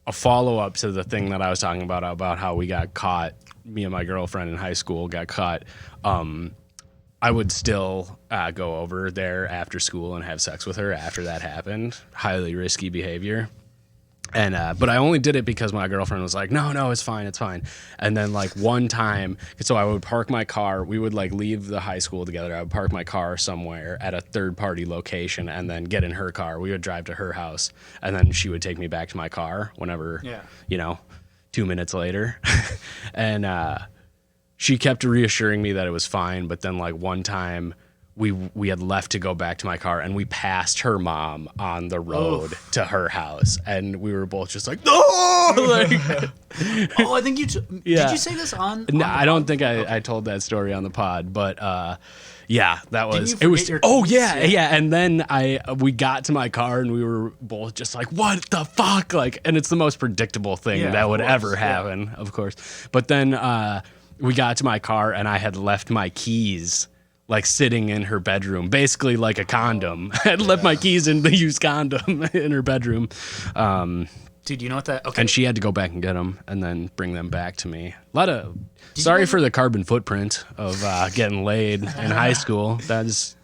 [SPEAKER 2] a follow-up to the thing that I was talking about how we got caught, me and my girlfriend in high school got caught. I would still go over there after school and have sex with her after that happened. Highly risky behavior. And but I only did it because my girlfriend was like, no, it's fine. And then like one time, so I would park my car. We would like leave the high school together. I would park my car somewhere at a third party location and then get in her car. We would drive to her house and then she would take me back to my car whenever, 2 minutes later. And she kept reassuring me that it was fine. But then like one time we had left to go back to my car and we passed her mom on the road to her house. And we were both just like, no! Like,
[SPEAKER 1] Oh, I think you.
[SPEAKER 2] Yeah.
[SPEAKER 1] Did you say this on?
[SPEAKER 2] no,
[SPEAKER 1] on the
[SPEAKER 2] I don't
[SPEAKER 1] pod?
[SPEAKER 2] think I told that story on the pod, but yeah, that was
[SPEAKER 1] you
[SPEAKER 2] it. Was
[SPEAKER 1] forget your
[SPEAKER 2] oh
[SPEAKER 1] keys?
[SPEAKER 2] yeah. And then we got to my car and we were both just like, what the fuck? Like, and it's the most predictable thing
[SPEAKER 1] Yeah,
[SPEAKER 2] that
[SPEAKER 1] of
[SPEAKER 2] would
[SPEAKER 1] course,
[SPEAKER 2] ever
[SPEAKER 1] yeah.
[SPEAKER 2] happen, of course. But then we got to my car and I had left my keys like sitting in her bedroom, basically like a condom. I'd left my keys in the used condom in her bedroom.
[SPEAKER 1] Dude, you know what that? Okay.
[SPEAKER 2] And she had to go back and get them and then bring them back to me. Sorry for the carbon footprint of getting laid in high school. That's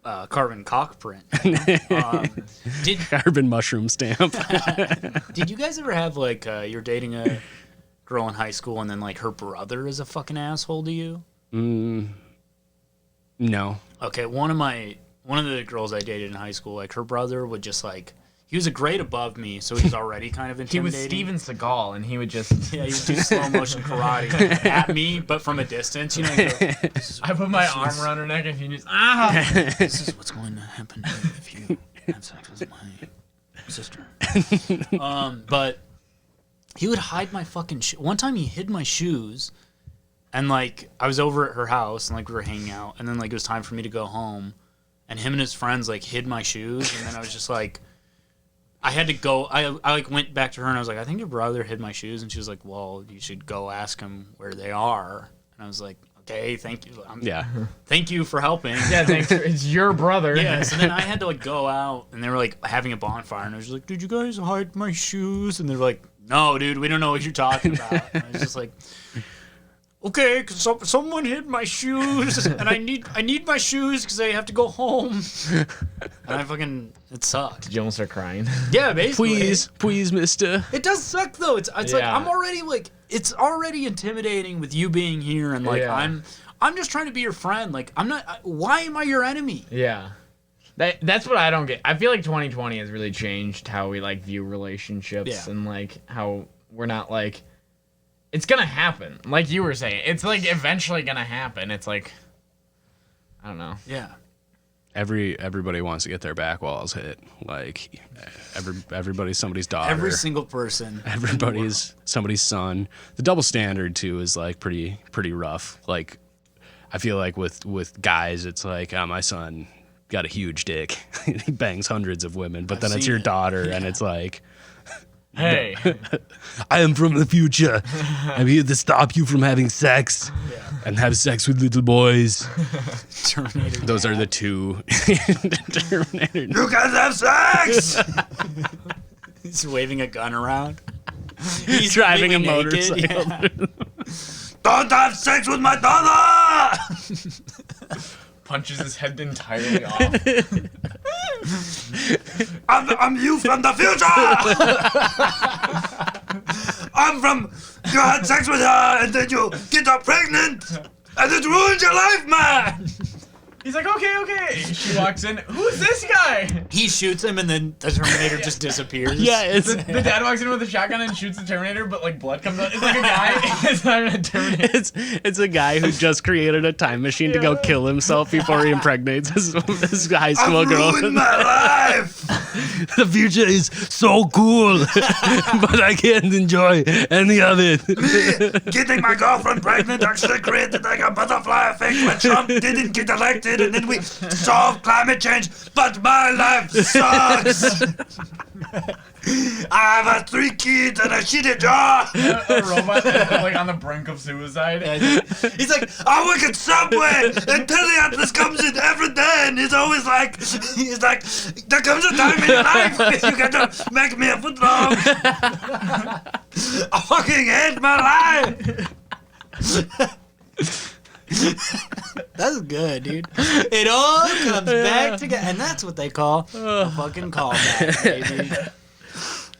[SPEAKER 1] carbon cock print.
[SPEAKER 2] carbon mushroom stamp.
[SPEAKER 1] Did you guys ever have like you're dating a girl in high school and then like her brother is a fucking asshole to you?
[SPEAKER 2] No.
[SPEAKER 1] Okay, one of the girls I dated in high school, like her brother would just like he was a grade above me, so he was already kind of
[SPEAKER 3] He was
[SPEAKER 1] intimidating.
[SPEAKER 3] Steven Seagal, and he would just.
[SPEAKER 1] Yeah, he would do slow motion karate at me, but from a distance. You know, he'd go,
[SPEAKER 3] I put my arm around her neck, and he just.
[SPEAKER 1] this is what's going to happen if you have sex with my sister. But he would hide my fucking one time he hid my shoes, and like I was over at her house and like we were hanging out, and then like it was time for me to go home, and him and his friends like hid my shoes, and then I was just like I had to go. I like went back to her and I was like, I think your brother hid my shoes, and she was like, well, you should go ask him where they are. And I was like, okay, thank you. Thank you for helping.
[SPEAKER 3] Yeah, thanks. It's your brother.
[SPEAKER 1] Yeah, so then I had to like go out, and they were like having a bonfire, and I was just like, "Did you guys hide my shoes?" And they're like, "No, dude, we don't know what you're talking about." And I was just like, "Okay, 'cause someone hid my shoes, and I need my shoes because I have to go home." And it sucked.
[SPEAKER 3] Did you almost start crying?
[SPEAKER 1] Yeah, basically.
[SPEAKER 2] Please, mister.
[SPEAKER 1] It does suck though. It's like
[SPEAKER 3] Yeah.
[SPEAKER 1] I'm already like it's already intimidating with you being here, and like
[SPEAKER 3] Yeah.
[SPEAKER 1] I'm just trying to be your friend. Like I'm not. Why am I your enemy?
[SPEAKER 3] Yeah. That's what I don't get. I feel like 2020 has really changed how we like view relationships and like how we're not like it's gonna happen. Like you were saying, it's like eventually gonna happen. It's like I don't know.
[SPEAKER 1] Yeah.
[SPEAKER 2] Everybody wants to get their back walls hit. Like everybody's somebody's daughter.
[SPEAKER 1] Every single person.
[SPEAKER 2] Everybody's somebody's son. The double standard too is like pretty rough. Like I feel like with guys, it's like my son got a huge dick. He bangs hundreds of women, but then it's your daughter, and it's like,
[SPEAKER 3] Hey,
[SPEAKER 2] I am from the future. I'm here to stop you from having sex and have sex with little boys.
[SPEAKER 1] Terminator.
[SPEAKER 2] Those are the two. Terminator.
[SPEAKER 1] You guys have sex. He's waving a gun around. He's
[SPEAKER 2] driving a
[SPEAKER 1] completely naked.
[SPEAKER 2] motorcycle.
[SPEAKER 1] Yeah. Don't have sex with my daughter.
[SPEAKER 3] punches his head entirely off.
[SPEAKER 1] I'm you from the future. I'm from. You had sex with her and then you get her pregnant and it ruined your life, man.
[SPEAKER 3] He's like, okay. She walks in. Who's this guy?
[SPEAKER 1] He shoots him and then the Terminator just disappears.
[SPEAKER 2] Yeah, it's
[SPEAKER 3] The dad walks in with a shotgun and shoots the Terminator, but like blood comes out. It's like a guy. It's not even a Terminator.
[SPEAKER 2] it's a guy who just created a time machine to go kill himself before he impregnates his high school girl.
[SPEAKER 1] Ruined my life.
[SPEAKER 2] The future is so cool, but I can't enjoy any of it.
[SPEAKER 1] Getting my girlfriend pregnant actually created like a butterfly effect when Trump didn't get elected and then we solved climate change, but my life sucks. I have 3 kids and a shitty job.
[SPEAKER 3] A robot that's like on the brink of suicide.
[SPEAKER 1] He's like, I work at Subway and Teleatlas comes in every day and he's always like, there comes a time in your life where you gotta make me a foot long. I fucking hate my life. That's good, dude. It all comes back together, and that's what they call a fucking callback, baby.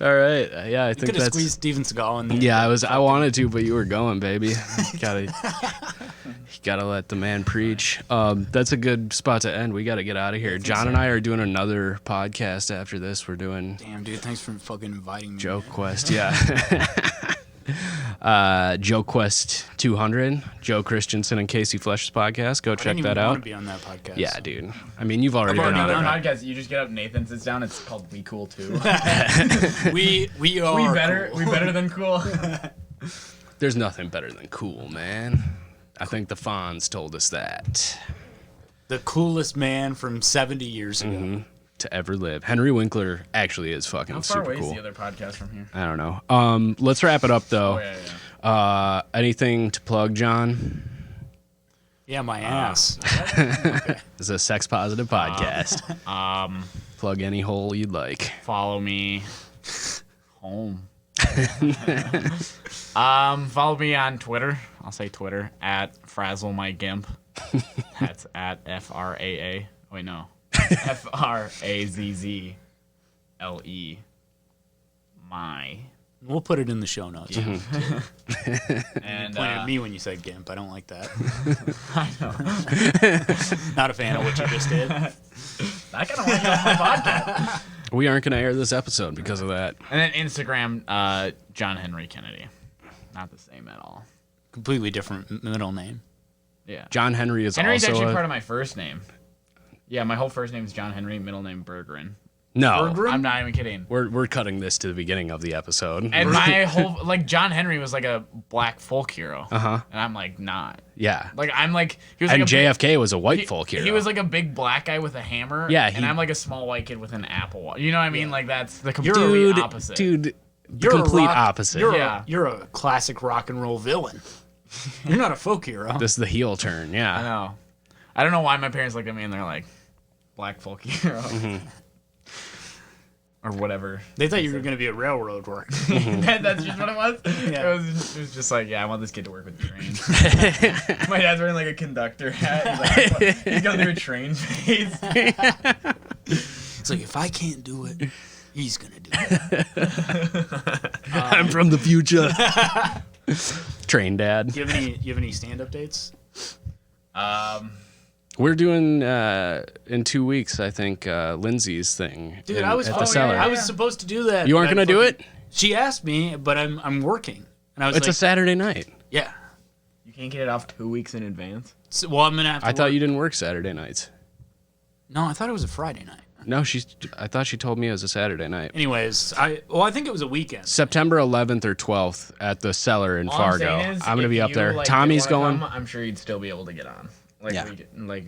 [SPEAKER 2] All right, yeah, I think
[SPEAKER 1] Could have
[SPEAKER 2] that's.
[SPEAKER 1] squeezed Steven Seagal in there.
[SPEAKER 2] Yeah, I wanted to, but you were going, baby. Gotta let the man preach. That's a good spot to end. We got to get out of here. John and I are doing another podcast after this. We're doing
[SPEAKER 1] Damn, dude. Thanks for fucking inviting me.
[SPEAKER 2] Joke Quest, yeah. Joe Quest 200, Joe Christensen and Casey Flesh's podcast. Go check that
[SPEAKER 1] I
[SPEAKER 2] out.
[SPEAKER 1] want to be on that podcast.
[SPEAKER 2] Yeah, dude. I mean, you've already
[SPEAKER 3] Or
[SPEAKER 2] been
[SPEAKER 3] no,
[SPEAKER 2] on
[SPEAKER 3] no,
[SPEAKER 2] it.
[SPEAKER 3] podcast. You just get up, Nathan sits down. It's called We Cool Too.
[SPEAKER 1] we are.
[SPEAKER 3] We better.
[SPEAKER 1] cool.
[SPEAKER 3] We better than cool.
[SPEAKER 2] There's nothing better than cool, man. I think the Fonz told us that.
[SPEAKER 1] The coolest man from 70 years ago.
[SPEAKER 2] To ever live. Henry Winkler actually is fucking
[SPEAKER 3] How far
[SPEAKER 2] super
[SPEAKER 3] away is
[SPEAKER 2] cool.
[SPEAKER 3] the other podcast from here?
[SPEAKER 2] I don't know. Let's wrap it up though.
[SPEAKER 3] Oh yeah.
[SPEAKER 2] Anything to plug, John?
[SPEAKER 1] Yeah, my ass.
[SPEAKER 2] It's a sex positive podcast. Plug any hole you'd like.
[SPEAKER 3] Follow me home. Follow me on Twitter. I'll say Twitter at Frazzle My Gimp. That's at FRAA. Wait, no. FRAZZLE. My.
[SPEAKER 1] We'll put it in the show notes.
[SPEAKER 3] And
[SPEAKER 1] Pointed at me when you said GIMP. I don't like that.
[SPEAKER 3] I know.
[SPEAKER 1] Not a fan of what you just did.
[SPEAKER 3] I kind of like it on my podcast.
[SPEAKER 2] We aren't going to air this episode because of that.
[SPEAKER 3] And then Instagram, John Henry Kennedy. Not the same at all.
[SPEAKER 1] Completely different middle name.
[SPEAKER 3] Yeah.
[SPEAKER 2] John Henry is
[SPEAKER 3] Henry's
[SPEAKER 2] also
[SPEAKER 3] actually part of my first name. Yeah, my whole first name is John Henry, middle name Bergeron.
[SPEAKER 2] No.
[SPEAKER 3] I'm not even kidding.
[SPEAKER 2] We're cutting this to the beginning of the episode.
[SPEAKER 3] And my whole John Henry was like a black folk hero.
[SPEAKER 2] Uh-huh.
[SPEAKER 3] And I'm like not.
[SPEAKER 2] Yeah.
[SPEAKER 3] Like I'm like he was
[SPEAKER 2] And
[SPEAKER 3] like a
[SPEAKER 2] JFK was a white
[SPEAKER 3] big,
[SPEAKER 2] folk hero.
[SPEAKER 3] He was like a big black guy with a hammer.
[SPEAKER 2] Yeah,
[SPEAKER 3] and I'm like a small white kid with an apple. You know what I mean? Like that's the complete opposite.
[SPEAKER 2] Dude, the
[SPEAKER 1] You're a
[SPEAKER 2] complete
[SPEAKER 1] rock-
[SPEAKER 2] opposite.
[SPEAKER 1] You're a classic rock and roll villain. You're not a folk hero.
[SPEAKER 2] This is the heel turn,
[SPEAKER 3] I
[SPEAKER 2] yeah.
[SPEAKER 3] know. I don't know why my parents looked at me and they're like, black folk hero. Or whatever.
[SPEAKER 1] They thought you were going to be a railroad worker.
[SPEAKER 3] That's just what it was?
[SPEAKER 1] Yeah.
[SPEAKER 3] It was just like, yeah, I want this kid to work with the trains. My dad's wearing like a conductor hat. He's, like, he's going through a train phase.
[SPEAKER 1] It's like, if I can't do it, he's going to do it.
[SPEAKER 2] I'm from the future. Train dad.
[SPEAKER 1] You have any stand-up dates?
[SPEAKER 2] We're doing in 2 weeks, I think, Lindsay's thing.
[SPEAKER 1] Dude, I was
[SPEAKER 2] at the cellar.
[SPEAKER 1] I was supposed to do that.
[SPEAKER 2] You aren't
[SPEAKER 1] but
[SPEAKER 2] gonna do it?
[SPEAKER 1] She asked me, but I'm working. And I was
[SPEAKER 2] It's
[SPEAKER 1] like,
[SPEAKER 2] a Saturday night.
[SPEAKER 1] yeah.
[SPEAKER 3] You can't get it off 2 weeks in advance?
[SPEAKER 1] So, well, I'm going to have to
[SPEAKER 2] I thought
[SPEAKER 1] work.
[SPEAKER 2] you didn't work Saturday nights.
[SPEAKER 1] No, I thought it was a Friday night.
[SPEAKER 2] No, I thought she told me it was a Saturday night.
[SPEAKER 1] Anyways, I think it was a weekend.
[SPEAKER 2] September 11th or 12th at the cellar in
[SPEAKER 3] All
[SPEAKER 2] Fargo.
[SPEAKER 3] I'm saying is,
[SPEAKER 2] I'm gonna
[SPEAKER 3] if
[SPEAKER 2] be up
[SPEAKER 3] you,
[SPEAKER 2] there.
[SPEAKER 3] like,
[SPEAKER 2] Tommy's
[SPEAKER 3] didn't wanna
[SPEAKER 2] going.
[SPEAKER 3] come, I'm sure you'd still be able to get on. Like,
[SPEAKER 2] Yeah.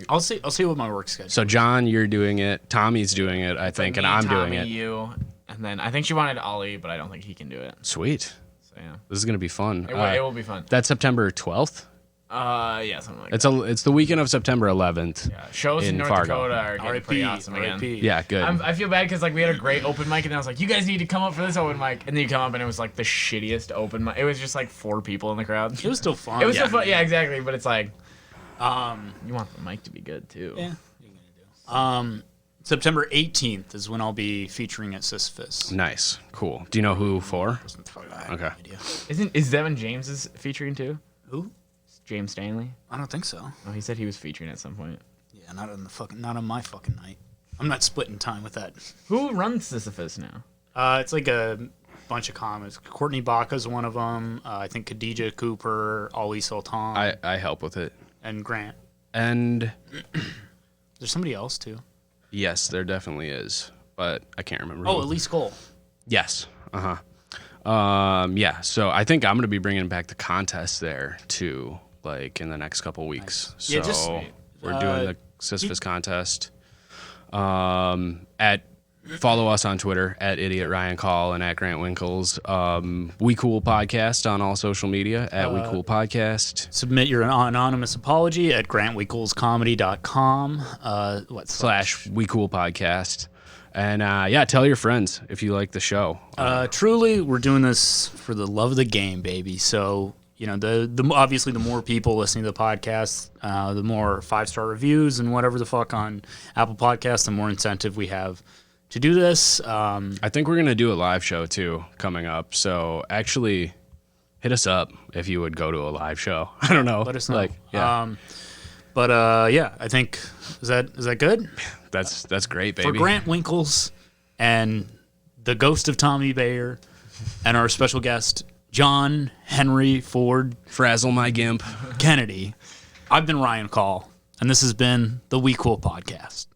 [SPEAKER 1] I'll see what my work schedule.
[SPEAKER 2] So John, you're doing it. Tommy's doing it, I think, and I'm doing it.
[SPEAKER 3] You, and then I think she wanted Ollie, but I don't think he can do it.
[SPEAKER 2] Sweet.
[SPEAKER 3] So yeah,
[SPEAKER 2] This is gonna be fun.
[SPEAKER 3] it will be fun.
[SPEAKER 2] That's September 12th.
[SPEAKER 3] Yeah, something like that.
[SPEAKER 2] It's the weekend of September 11th.
[SPEAKER 3] Yeah. Shows in
[SPEAKER 2] in
[SPEAKER 3] North
[SPEAKER 2] Fargo.
[SPEAKER 3] Dakota are getting
[SPEAKER 1] RIP,
[SPEAKER 3] pretty awesome again.
[SPEAKER 1] RIP.
[SPEAKER 2] Yeah, good.
[SPEAKER 3] I feel bad because like we had a great open mic, and I was like, you guys need to come up for this open mic, and then you come up, and it was like the shittiest open mic. It was just like 4 people in the crowd.
[SPEAKER 1] It was still fun.
[SPEAKER 3] It was so fun. Yeah, exactly. But it's like, you want the mic to be good too.
[SPEAKER 1] Yeah. What are you gonna do? September 18th is when I'll be featuring at Sisyphus.
[SPEAKER 2] Nice, cool. Do you know who for?
[SPEAKER 1] I have
[SPEAKER 2] Okay.
[SPEAKER 1] no idea.
[SPEAKER 3] Is Devin James is featuring too?
[SPEAKER 1] Who?
[SPEAKER 3] James Stanley?
[SPEAKER 1] I don't think so.
[SPEAKER 3] Oh, he said he was featuring at some point.
[SPEAKER 1] Yeah, not on my fucking night. I'm not splitting time with that.
[SPEAKER 3] Who runs Sisyphus now?
[SPEAKER 1] It's like a bunch of comics. Courtney Baca's one of them. I think Khadija Cooper, Ali Sultan,
[SPEAKER 2] I help with it.
[SPEAKER 1] and Grant.
[SPEAKER 2] And
[SPEAKER 1] There's somebody else too.
[SPEAKER 2] yes, there definitely is, but I can't remember.
[SPEAKER 1] Oh,
[SPEAKER 2] who.
[SPEAKER 1] Elise Cole.
[SPEAKER 2] Yes. Yeah. So I think I'm gonna be bringing back the contest there too, like in the next couple weeks.
[SPEAKER 1] Nice. Yeah,
[SPEAKER 2] So
[SPEAKER 1] just,
[SPEAKER 2] we're doing the Sisyphus contest. Follow us on Twitter at Idiot Ryan Call and at Grant Winkles. We Cool Podcast on all social media at We Cool Podcast.
[SPEAKER 1] Submit your anonymous apology at grantweeklescomedy.com.
[SPEAKER 2] / We Cool Podcast. And yeah, tell your friends if you like the show.
[SPEAKER 1] Truly, we're doing this for the love of the game, baby. So, you know, the obviously the more people listening to the podcast, the more 5-star reviews and whatever the fuck on Apple Podcasts, the more incentive we have to do this.
[SPEAKER 2] I think we're gonna do a live show too coming up. So actually, hit us up if you would go to a live show. I don't know.
[SPEAKER 1] Let us know.
[SPEAKER 2] Like, yeah,
[SPEAKER 1] Yeah, I think is that good
[SPEAKER 2] that's great, baby.
[SPEAKER 1] for Grant Winkles and the ghost of Tommy Bayer and our special guest John Henry Ford
[SPEAKER 2] Frazzle my gimp.
[SPEAKER 1] Kennedy. I've been Ryan Call, and this has been the We Cool Podcast.